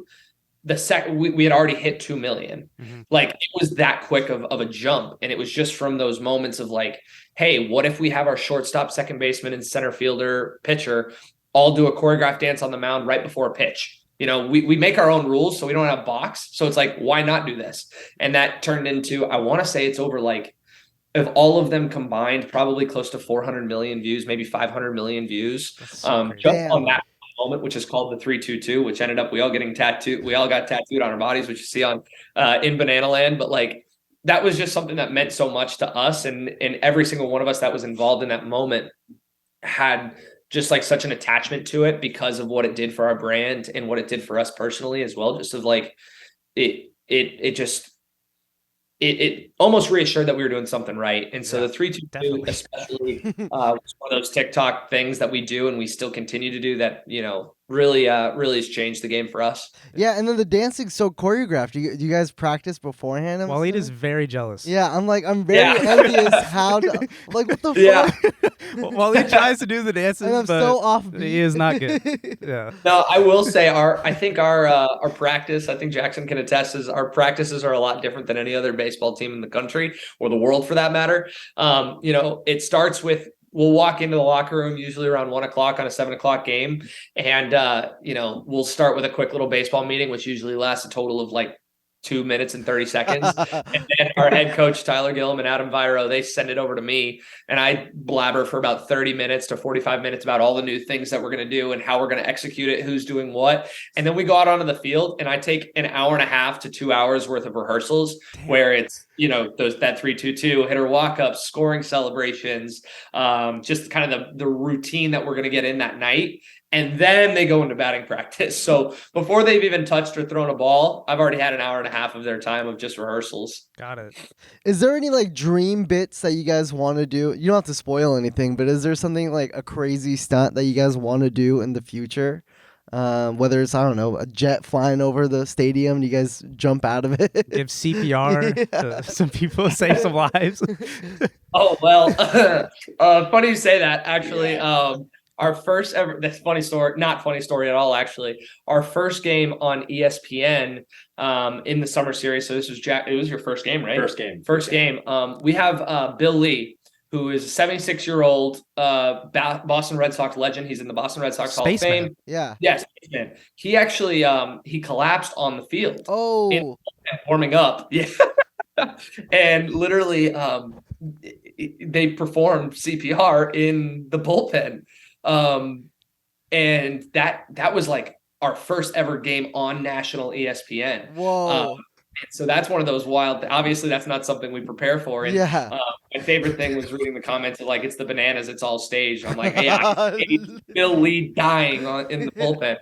we had already hit 2 million. Like it was that quick of a jump. And it was just from those moments of like, hey, what if we have our shortstop, second baseman, and center fielder, pitcher all do a choreographed dance on the mound right before a pitch? We make our own rules, so we don't have box. So it's like, why not do this? And that turned into, I want to say it's over like, of all of them combined, probably close to 400 million views, maybe 500 million views. Just on that moment, which is called the 322, which ended up we all got tattooed on our bodies, which you see on in Bananaland. But like that was just something that meant so much to us, and every single one of us that was involved in that moment had just like such an attachment to it because of what it did for our brand and what it did for us personally as well. Just of like it almost reassured that we were doing something right. And so the 322 especially was one of those TikTok things that we do and we still continue to do that, really has changed the game for us. Yeah, and then the dancing's so choreographed. Do you guys practice beforehand? Wahlid is very jealous. Yeah, I'm very envious how what the fuck? Wahlid tries to do the dances, and I'm but so offbeat. He is not good. Yeah. No, I will say our practice, I think Jackson can attest, is our practices are a lot different than any other baseball team in the country or the world for that matter. It starts with, we'll walk into the locker room usually around 1 o'clock on a 7 o'clock game. And, we'll start with a quick little baseball meeting, which usually lasts a total of like 2 minutes and 30 seconds. And then our head coach, Tyler Gillum and Adam Viro, they send it over to me and I blabber for about 30 minutes to 45 minutes about all the new things that we're going to do and how we're going to execute it, who's doing what. And then we go out onto the field and I take an hour and a half to 2 hours worth of rehearsals. Damn. Where it's, that 3-2-2 hitter walk-ups, scoring celebrations, just kind of the routine that we're going to get in that night. And then they go into batting practice. So before they've even touched or thrown a ball, I've already had an hour and a half of their time of just rehearsals. Got it. Is there any like dream bits that you guys want to do? You don't have to spoil anything, but is there something like a crazy stunt that you guys want to do in the future? Whether it's, I don't know, a jet flying over the stadium and you guys jump out of it. Give CPR to some people, save some lives. Oh, well, funny you say that, actually. Our first ever, that's funny story, not funny story at all, actually. Our first game on ESPN in the summer series. So this was Jack, it was your first game, right? First game. We have Bill Lee, who is a 76-year-old Boston Red Sox legend. He's in the Boston Red Sox Hall of Fame. Yeah. Yes, Spaceman. He actually he collapsed on the field. Oh. Warming up. Yeah. And literally they performed CPR in the bullpen. And that was like our first ever game on national ESPN. Whoa. And so that's one of those wild, obviously that's not something we prepare for. And my favorite thing was reading the comments of like, it's the Bananas, it's all staged. I'm like, hey, I Bill Lee dying in the bullpen.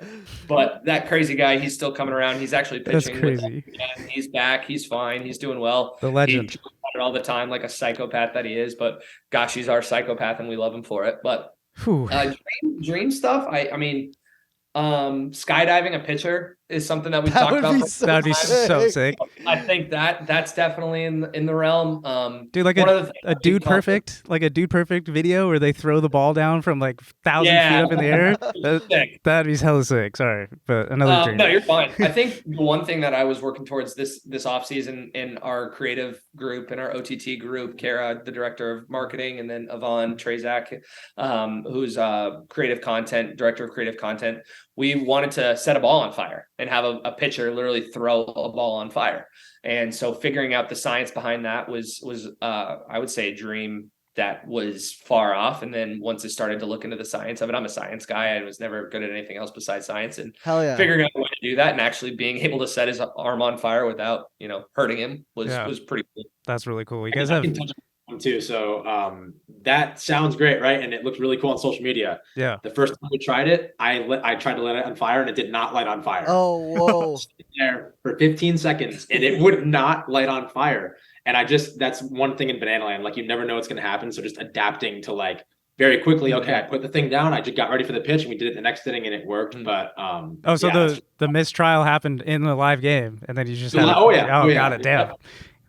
But that crazy guy, he's still coming around. He's actually pitching. That's crazy. He's back. He's fine. He's doing well. The legend. He it all the time like a psychopath that he is. But gosh, he's our psychopath and we love him for it. But dream stuff, I mean, Skydiving a pitcher is something that we That talked would about. be for so That'd be so sick. sick. I think that's definitely in the realm. Dude, like one of the things a that dude we talked perfect, like a dude perfect video where they throw the ball down from like 1,000 feet Yeah. up in the air. Sick. That'd be hella sick. Sorry, but another dream. No, you're fine. I think the one thing that I was working towards this off season in our creative group, in our OTT group, Kara, the director of marketing, and then Yvonne Trezak, who's director of creative content. We wanted to set a ball on fire and have a pitcher literally throw a ball on fire. And so figuring out the science behind that was I would say a dream that was far off. And then once I started to look into the science of it, I'm a science guy. I was never good at anything else besides science, and Hell yeah. figuring out a way to do that and actually being able to set his arm on fire without, hurting him was pretty cool. That's really cool. You I guys can have touch on one too. So that sounds great, right? And it looked really cool on social media. yeah. The first time we tried it, I tried to let it on fire, and it did not light on fire. Oh, whoa. There for 15 seconds, and it would not light on fire. And that's one thing in Bananaland. Like, you never know what's going to happen. So just adapting to like very quickly. Okay, I put the thing down. I just got ready for the pitch, and we did it the next inning, and it worked. But the mistrial happened in the live game, and then you just had got it. Damn,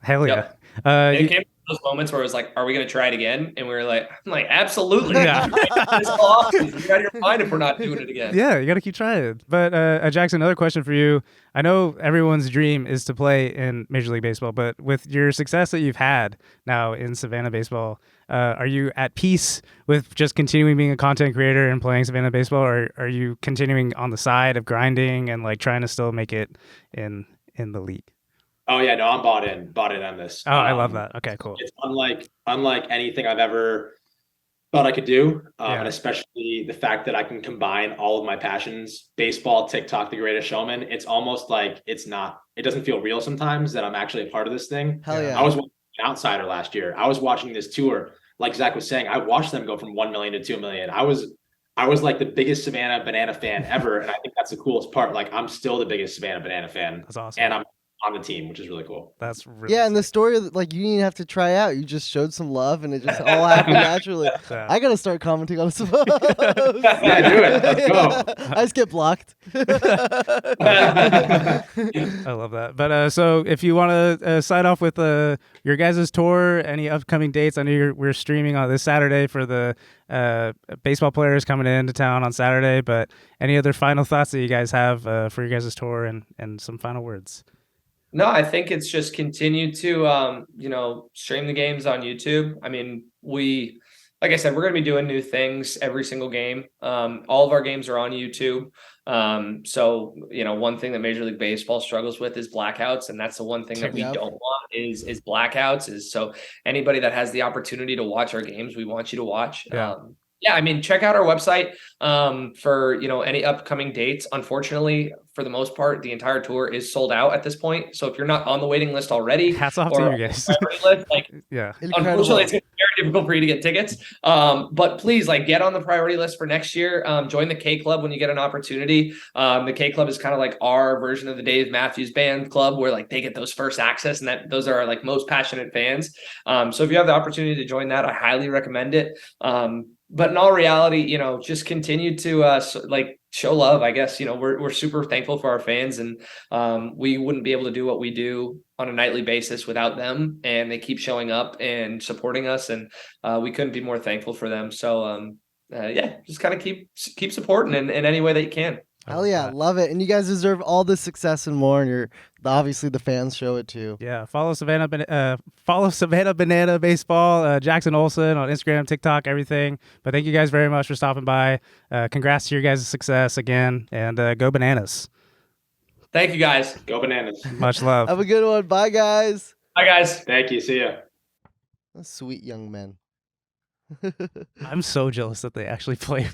hell yeah. It came to those moments where it was like, are we going to try it again? And we were like, absolutely. Yeah. It's awesome. You're out of your mind if we're not doing it again. Yeah, you got to keep trying. But Jackson, another question for you. I know everyone's dream is to play in Major League Baseball, but with your success that you've had now in Savannah Baseball, are you at peace with just continuing being a content creator and playing Savannah Baseball, or are you continuing on the side of grinding and like trying to still make it in the league? Oh yeah, no, I'm bought in on this. Oh, I love that. Okay, cool. It's unlike anything I've ever thought I could do, and especially the fact that I can combine all of my passions: baseball, TikTok, The Greatest Showman. It's almost like it doesn't feel real sometimes that I'm actually a part of this thing. Hell yeah. I was watching Outsider last year. I was watching this tour, like Zack was saying. I watched them go from 1 million to 2 million. I was like the biggest Savannah Banana fan ever, and I think that's the coolest part. Like, I'm still the biggest Savannah Banana fan. That's awesome. And I'm on the team, which is really cool. That's really Yeah, and the story, like, you didn't have to try out. You just showed some love, and it just all happened naturally. Yeah. I gotta start commenting on some. Yeah, do it. Let's go. I just get blocked. I love that. But so if you want to sign off with your guys' tour, any upcoming dates, I know we're streaming on this Saturday for the baseball players coming into town on Saturday, but any other final thoughts that you guys have for your guys' tour and some final words? No, I think it's just continue to, stream the games on YouTube. I mean, like I said, we're going to be doing new things every single game. All of our games are on YouTube. So, one thing that Major League Baseball struggles with is blackouts. And that's the one thing that we don't want is blackouts. So anybody that has the opportunity to watch our games, we want you to watch. Yeah, I mean, check out our website for, any upcoming dates. Unfortunately, for the most part, the entire tour is sold out at this point. So if you're not on the waiting list already, hats off to you guys. List, yeah. Unfortunately, it's going to be very difficult for you to get tickets. But please, get on the priority list for next year. Join the K Club when you get an opportunity. The K Club is kind of like our version of the Dave Matthews Band Club, where they get those first access, and those are our most passionate fans. So if you have the opportunity to join that, I highly recommend it. But in all reality, just continue to show love. I guess, we're super thankful for our fans, and we wouldn't be able to do what we do on a nightly basis without them. And they keep showing up and supporting us, and we couldn't be more thankful for them. So just kind of keep supporting in any way that you can. Hell yeah, love it. And you guys deserve all the success and more, and obviously the fans show it too. Yeah, follow Savannah Banana Baseball, Jackson Olsen on Instagram, TikTok, everything. But thank you guys very much for stopping by. Congrats to your guys' success again, and go Bananas. Thank you, guys. Go Bananas. Much love. Have a good one. Bye, guys. Bye, guys. Thank you. See ya. Sweet young men. I'm so jealous that they actually play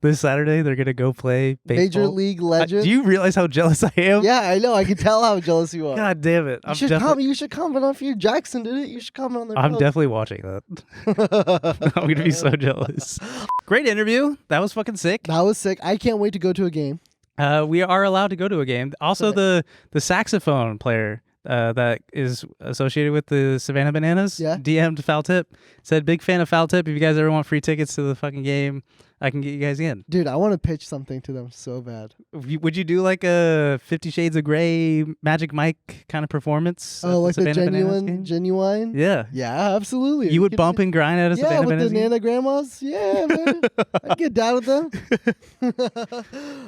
this Saturday. They're gonna go play baseball. Major League Legend. Do you realize how jealous I am? Yeah, I know. I can tell how jealous you are. God damn it! You should comment on you. Jackson did it. You should comment on their I'm post. definitely watching that. I'm gonna be so jealous. Great interview. That was fucking sick. That was sick. I can't wait to go to a game. We are allowed to go to a game. Also, the saxophone player that is associated with the Savannah Bananas. Yeah. DM'd Foul Tip. Said, big fan of Foul Tip. If you guys ever want free tickets to the fucking game, I can get you guys in. Dude, I want to pitch something to them so bad. Would you do like a 50 Shades of Grey Magic Mike kind of performance? Oh, like the Savannah Bananas game? genuine? Yeah. Yeah, absolutely. You would bump and grind at a Savannah with Bananas the game? Nana Grandmas? Yeah, man. I'd get down with them.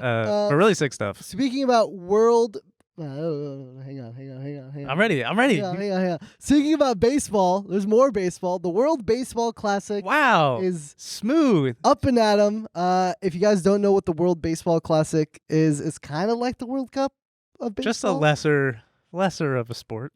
But really sick stuff. Speaking about world... hang on. I'm ready. Hang on. Speaking about baseball, there's more baseball. The World Baseball Classic Wow. is smooth. up and at 'em. If you guys don't know what the World Baseball Classic is, it's kind of like the World Cup of baseball. Just a lesser of a sport.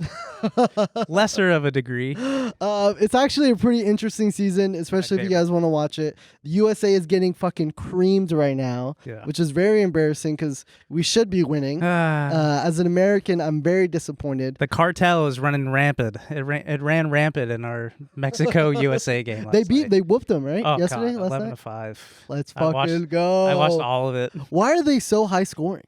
Lesser of a degree. It's actually a pretty interesting season, especially if you guys want to watch it. The USA is getting fucking creamed right now, which is very embarrassing because we should be winning. As an American, I'm very disappointed. The cartel is running rampant. It ran rampant in our Mexico USA game last night. They whooped them, right? Oh, Yesterday, God, last night? 11-5. Let's fucking go. I watched all of it. Why are they so high scoring?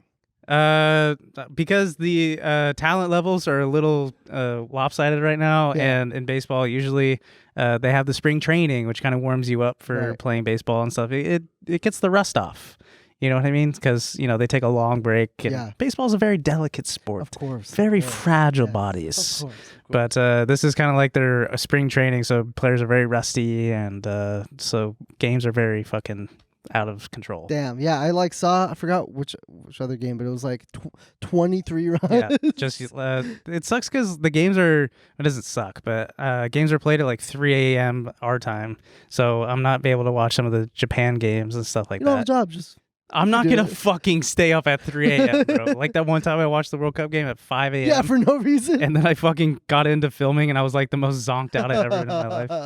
Because the talent levels are a little lopsided right now, and in baseball, usually they have the spring training, which kind of warms you up for playing baseball and stuff. It gets the rust off. You know what I mean? Because they take a long break. And baseball is a very delicate sport. Of course. Very fragile bodies. Of course. But this is kind of like their spring training, so players are very rusty, and so games are very fucking out of control. Damn, yeah, I forgot which other game, but it was like 23 runs. Yeah, just it sucks because the games it doesn't suck, but games are played at like 3 a.m. our time, so I'm not able to watch some of the Japan games and stuff like you that. don't have a job, just I'm not gonna fucking stay up at 3 a.m., bro. Like that one time I watched the World Cup game at 5 a.m. Yeah, for no reason. And then I fucking got into filming, and I was like the most zonked out I've ever been in my life.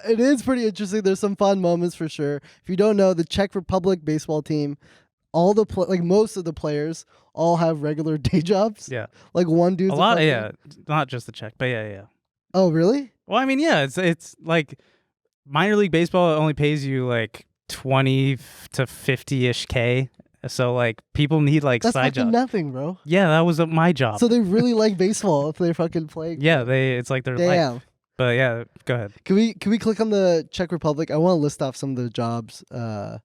It is pretty interesting. There's some fun moments for sure. If you don't know, the Czech Republic baseball team, most of the players all have regular day jobs. Yeah, like one dude's a lot. Yeah, not just the Czech, but yeah. Oh, really? Well, I mean, yeah, it's like minor league baseball only pays you like 20 to 50-ish K. So like people need like That's side jobs. Nothing, bro. Yeah, that was my job. So they really like baseball if they're fucking playing. Yeah, it's like their life. But yeah, go ahead. Can we click on the Czech Republic? I want to list off some of the jobs, and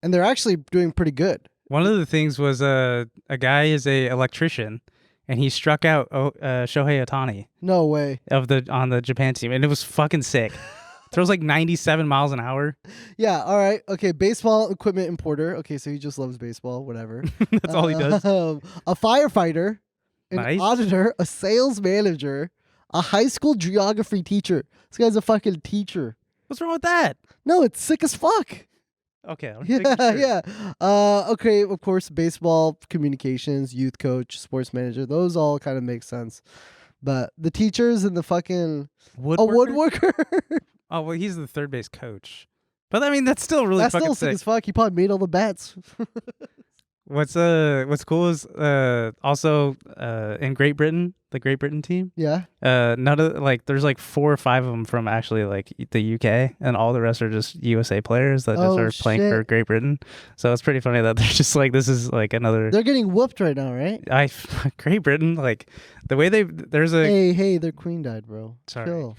they're actually doing pretty good. One of the things was a guy is a electrician, and he struck out Shohei Ohtani. No way. On the Japan team, and it was fucking sick. Throws like 97 miles an hour. Yeah, all right. Okay, baseball equipment importer. Okay, so he just loves baseball, whatever. That's all he does. A firefighter, an auditor, a sales manager, a high school geography teacher. This guy's a fucking teacher. What's wrong with that? No, it's sick as fuck. Okay. Yeah. Okay, of course, baseball, communications, youth coach, sports manager. Those all kind of make sense. But the teachers and the fucking... woodworker? Oh, well, he's the third base coach. But I mean, that's still really fucking still sick. As fuck. He probably made all the bats. What's cool is also in Great Britain, the Great Britain team. Yeah. None of there's like 4 or 5 of them from actually like the UK, and all the rest are just USA players that just are playing for Great Britain. So it's pretty funny that they're just like, this is like another. They're getting whooped right now, right? Great Britain, like the way there's a. Hey, their queen died, bro. Sorry.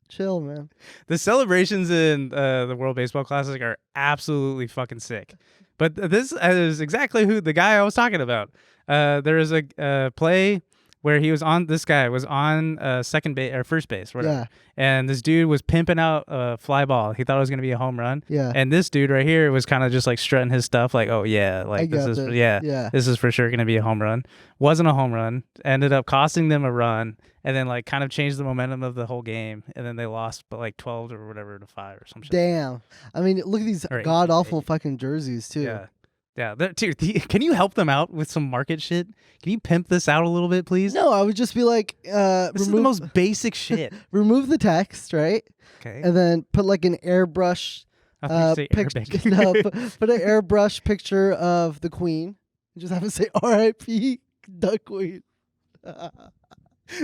Chill, man. The celebrations in the World Baseball Classic are absolutely fucking sick. But this is exactly who the guy I was talking about. There is a play where this guy was on second base or first base, whatever. Yeah. And this dude was pimping out a fly ball. He thought it was going to be a home run. Yeah. And this dude right here was kind of just like strutting his stuff like, oh yeah, like this is for sure going to be a home run. Wasn't a home run. Ended up costing them a run, and then like kind of changed the momentum of the whole game. And then they lost but like 12 or whatever to 5 or some shit. Damn. I mean, look at these god awful fucking jerseys too. Yeah. Yeah, dude, can you help them out with some market shit? Can you pimp this out a little bit, please? No, I would just be like, this is the most basic shit. Remove the text, right? Okay. And then put like an airbrush. Put an airbrush picture of the queen. Just have it say R.I.P. the queen.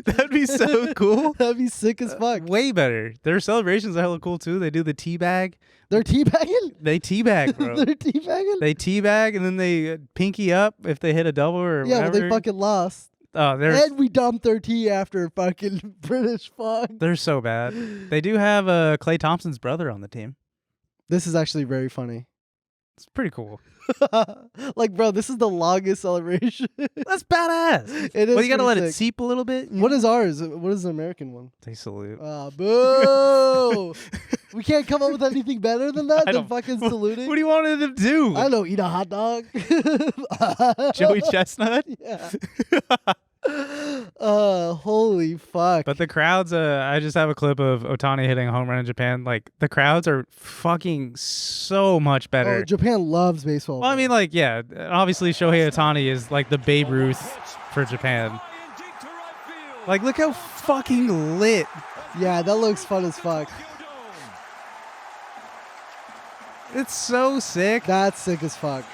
That'd be so cool. That'd be sick as fuck. Way better. Their celebrations are hella cool too. They do the teabag. They're teabagging? They teabag, bro. They're teabagging? They teabag and then they pinky up if they hit a double or whatever. Yeah, but they fucking lost. Oh, And we dumped their tea after fucking British fuck. they're so bad. They do have Klay Thompson's brother on the team. This is actually very funny. It's pretty cool. Like, bro, this is the longest celebration. That's badass. It is. Well, you gotta let pretty it sick. seep a little bit. What is ours? What is the American one? They salute. Boo! We can't come up with anything better than that. Than fucking saluting. What do you want them to do? I don't know. Eat a hot dog. Joey Chestnut. Yeah. Holy fuck. But the crowds, I just have a clip of Ohtani hitting a home run in Japan. Like, the crowds are fucking so much better. Oh, Japan loves baseball. Well, I mean, like, yeah, obviously Shohei Ohtani is like the Babe Ruth for Japan. Like, look how fucking lit. Yeah, that looks fun as fuck. It's so sick. That's sick as fuck.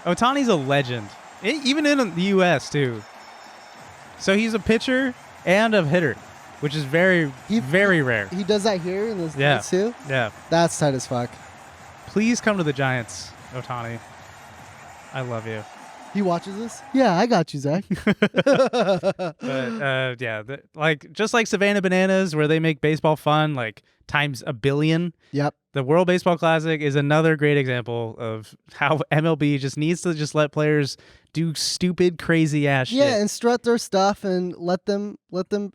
Ohtani's a legend. Even in the U.S., too. So he's a pitcher and a hitter, which is very rare. He does that here in the States too? Yeah. That's tight as fuck. Please come to the Giants, Ohtani. I love you. He watches this? Yeah, I got you, Zach. But yeah, just like Savannah Bananas, where they make baseball fun, like times a billion. Yep. The World Baseball Classic is another great example of how MLB just needs to just let players do stupid, crazy ass shit. Yeah, and strut their stuff and let them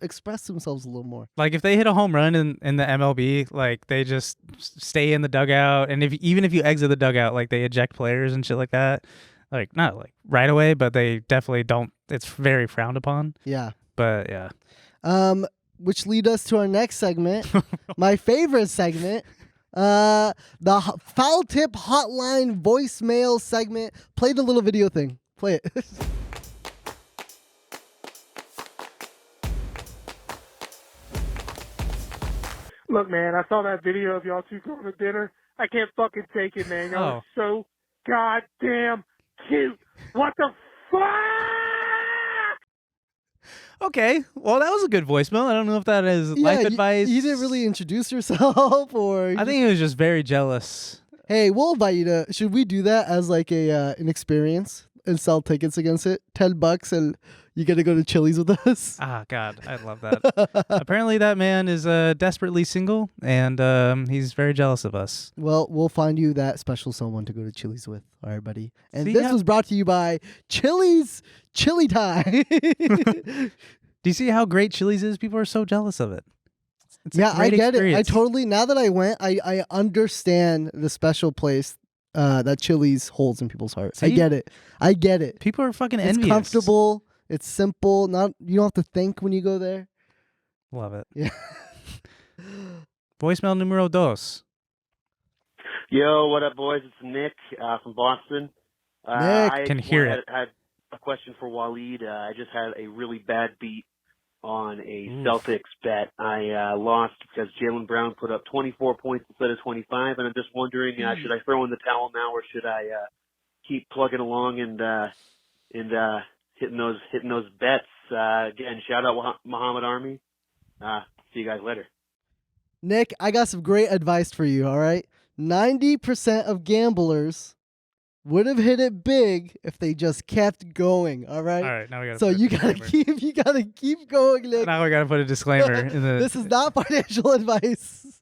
express themselves a little more. Like if they hit a home run in the MLB, like they just stay in the dugout, and even if you exit the dugout, like they eject players and shit like that. Like not like right away, but they definitely don't. It's very frowned upon. Yeah. But yeah. Which lead us to our next segment, my favorite segment, the Foul Tip Hotline voicemail segment. Play the little video thing. Play it. Look, man, I saw that video of y'all two going to dinner. I can't fucking take it, man. Y'all are so goddamn cute. What the fuck? Okay, well, that was a good voicemail. I don't know if that is life advice. You didn't really introduce yourself, or I think he was just very jealous. Hey, we'll invite you to. Should we do that as like an experience and sell tickets against it? $10, and you get to go to Chili's with us. Ah, God, I love that. Apparently, that man is desperately single, and he's very jealous of us. Well, we'll find you that special someone to go to Chili's with. All right, buddy. And this was brought to you by Chili's Chili Time. Do you see how great Chili's is? People are so jealous of it. It's I get it. I totally. Now that I went, I understand the special place that Chili's holds in people's hearts. I get it. I get it. People are fucking It's envious. comfortable. It's simple. You don't have to think when you go there. Love it. Yeah. Voicemail numero dos. Yo, what up, boys? It's Nick from Boston. Nick, I can hear it. had a question for Wahlid. I just had a really bad beat on a Celtics bet. I lost because Jaylen Brown put up 24 points instead of 25, and I'm just wondering, should I throw in the towel now, or should I keep plugging along and hitting those bets? Again, shout out Muhammad Army. See you guys later. Nick, I got some great advice for you, all right? 90% of gamblers would have hit it big if they just kept going, all right? All right, now we got to So you gotta keep going, Nick. Now we got to put a disclaimer in the. This is not financial advice.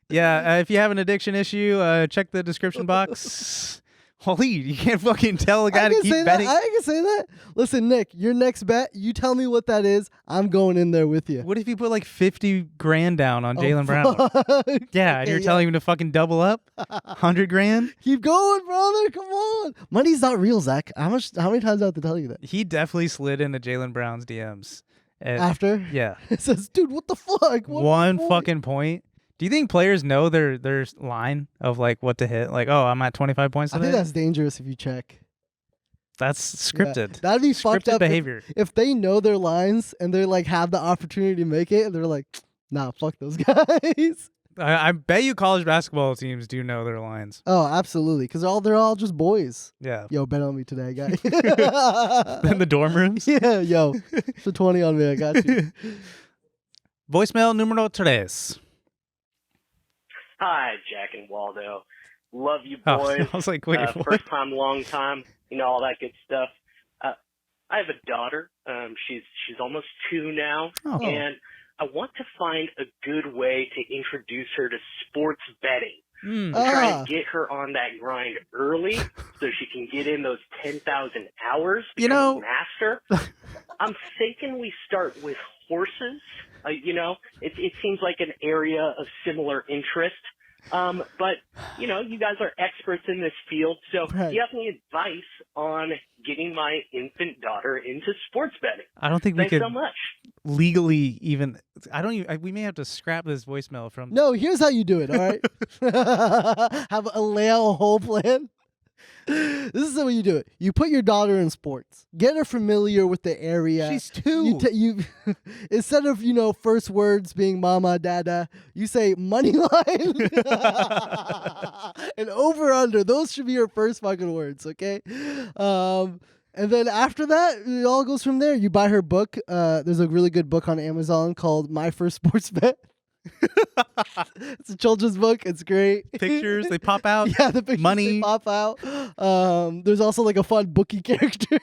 Yeah, if you have an addiction issue, check the description box. Holy, you can't fucking tell a guy to keep betting. I can say that. Listen, Nick, your next bet, you tell me what that is. I'm going in there with you. What if you put like 50 grand down on Jaylen Brown? Yeah, and you're telling him to fucking double up? 100 grand? Keep going, brother. Come on. Money's not real, Zach. How many times do I have to tell you that? He definitely slid into Jaylen Brown's DMs. After? Yeah. It says, dude, what the fuck? One fucking point. Do you think players know their line of like what to hit? Like, oh, I'm at 25 points today? I think that's dangerous if you check. That's scripted. Yeah, that'd be fucked up behavior. If they know their lines and they like have the opportunity to make it, and they're like, nah, fuck those guys. I bet you college basketball teams do know their lines. Oh, absolutely, because they're all just boys. Yeah. Yo, bet on me today, guy. In the dorm rooms? Yeah, yo, for 20 on me, I got you. Voicemail numero tres. Hi, Jack and Waldo. Love you, Oh, boys. I was like, wait, what? First time, long time. All that good stuff. I have a daughter. She's almost 2 now, and I want to find a good way to introduce her to sports betting. I'm trying to get her on that grind early so she can get in those 10,000 hours, become a master. I'm thinking we start with horses. It seems like an area of similar interest. But, you guys are experts in this field, so do you have any advice on getting my infant daughter into sports betting? I don't think Thanks we could so much. legally even. We may have to scrap this voicemail from. No, here's how you do it. All right, lay out a whole plan. This is the way you do it. You put your daughter in sports. Get her familiar with the area. She's 2. You instead of first words being mama, dada, you say money line and over under. Those should be your first fucking words, okay? And then after that, it all goes from there. You buy her book. There's a really good book on Amazon called My First Sports Bet. It's a children's book. It's great. Pictures, they pop out. Yeah, the pictures Money. they pop out. There's also like a fun bookie character.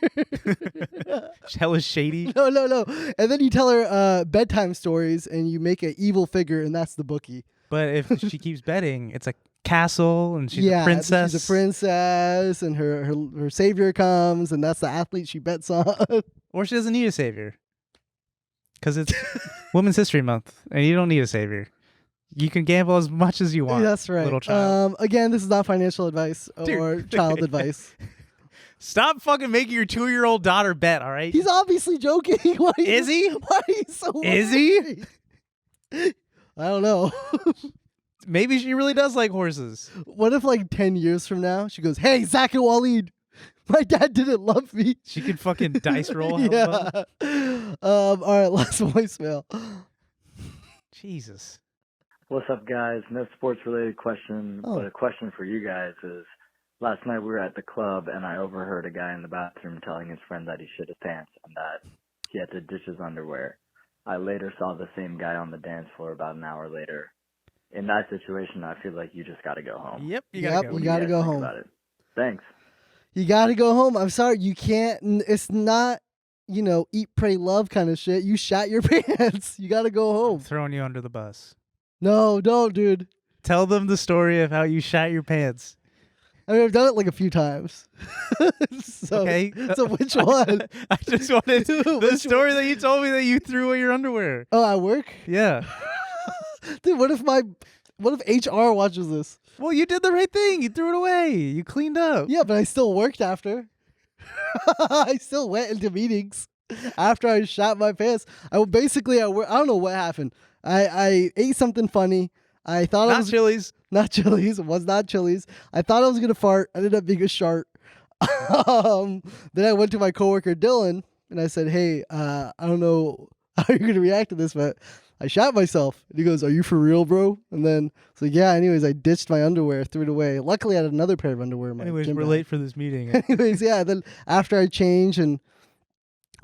Hella shady. No. And then you tell her bedtime stories and you make an evil figure, and that's the bookie. But if she keeps betting, it's a castle and she's a princess. She's a princess, and her savior comes, and that's the athlete she bets on. Or she doesn't need a savior. Because it's Women's History Month, and you don't need a savior. You can gamble as much as you want. That's right. Little child. Again, this is not financial advice or child advice. Stop fucking making your 2-year-old daughter bet, all right? He's obviously joking. Is he? Why are you so worried? Is he? I don't know. Maybe she really does like horses. What if 10 years from now, she goes, hey, Zack and Wahlid, my dad didn't love me. She could fucking dice roll. Yeah. All right, last voicemail. Jesus. What's up, guys? No sports-related question, but a question for you guys is, last night we were at the club, and I overheard a guy in the bathroom telling his friend that he shit his pants and that he had to ditch his underwear. I later saw the same guy on the dance floor about an hour later. In that situation, I feel like you just got to go home. Yep, you got to go home. About it? Thanks. You got to go home. I'm sorry, you can't. It's not, eat, pray, love kind of shit. You shat your pants. You got to go home. I'm throwing you under the bus. No, don't, dude. Tell them the story of how you shat your pants. I mean, I've done it a few times. Okay. So which one? I just wanted the story that you told me that you threw away your underwear. Oh, at work? Yeah. Dude, what if HR watches this? Well, you did the right thing. You threw it away. You cleaned up. Yeah, but I still worked after. I still went into meetings after I shat my pants. I don't know what happened. I ate something funny. I thought it was Chili's. Not Chili's. It was not Chili's. I thought I was gonna fart. I ended up being a shart. Then I went to my coworker Dylan and I said, "Hey, I don't know how you're gonna react to this, but I shat myself." And he goes, "Are you for real, bro?" And then so yeah. Anyways, I ditched my underwear, threw it away. Luckily, I had another pair of underwear in my Anyways, gym we're bag. late for this meeting. Anyways, yeah. Then after I changed and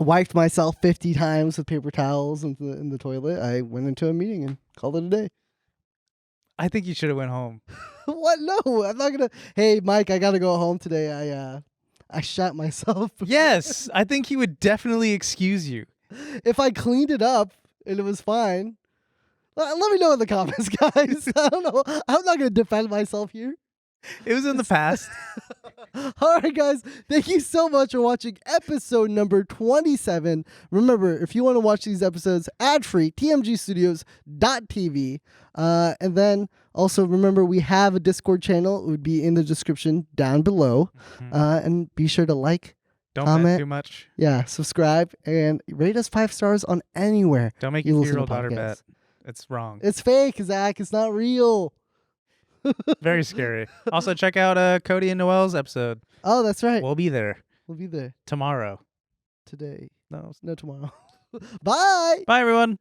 wiped myself 50 times with paper towels in the toilet, I went into a meeting and called it a day. I think you should have went home. What? No, I'm not gonna. Hey, Mike, I gotta go home today. I shat myself. Yes, I think he would definitely excuse you. If I cleaned it up and it was fine, let me know in the comments, guys. I don't know. I'm not gonna defend myself here. It was in the past. All right, guys. Thank you so much for watching episode number 27. Remember, if you want to watch these episodes ad-free, tmgstudios.tv. And then also remember, we have a Discord channel. It would be in the description down below. And be sure to like, Don't comment. bet too much. Yeah, subscribe, and rate us 5 stars on anywhere. Don't make you your listen to 2-year-old daughter podcasts. bet. It's wrong. It's fake, Zach. It's not real. Very scary. Also, check out Cody and Noel's episode. Oh, that's right. We'll be there. We'll be there tomorrow. today. No, tomorrow. Bye. Bye, everyone.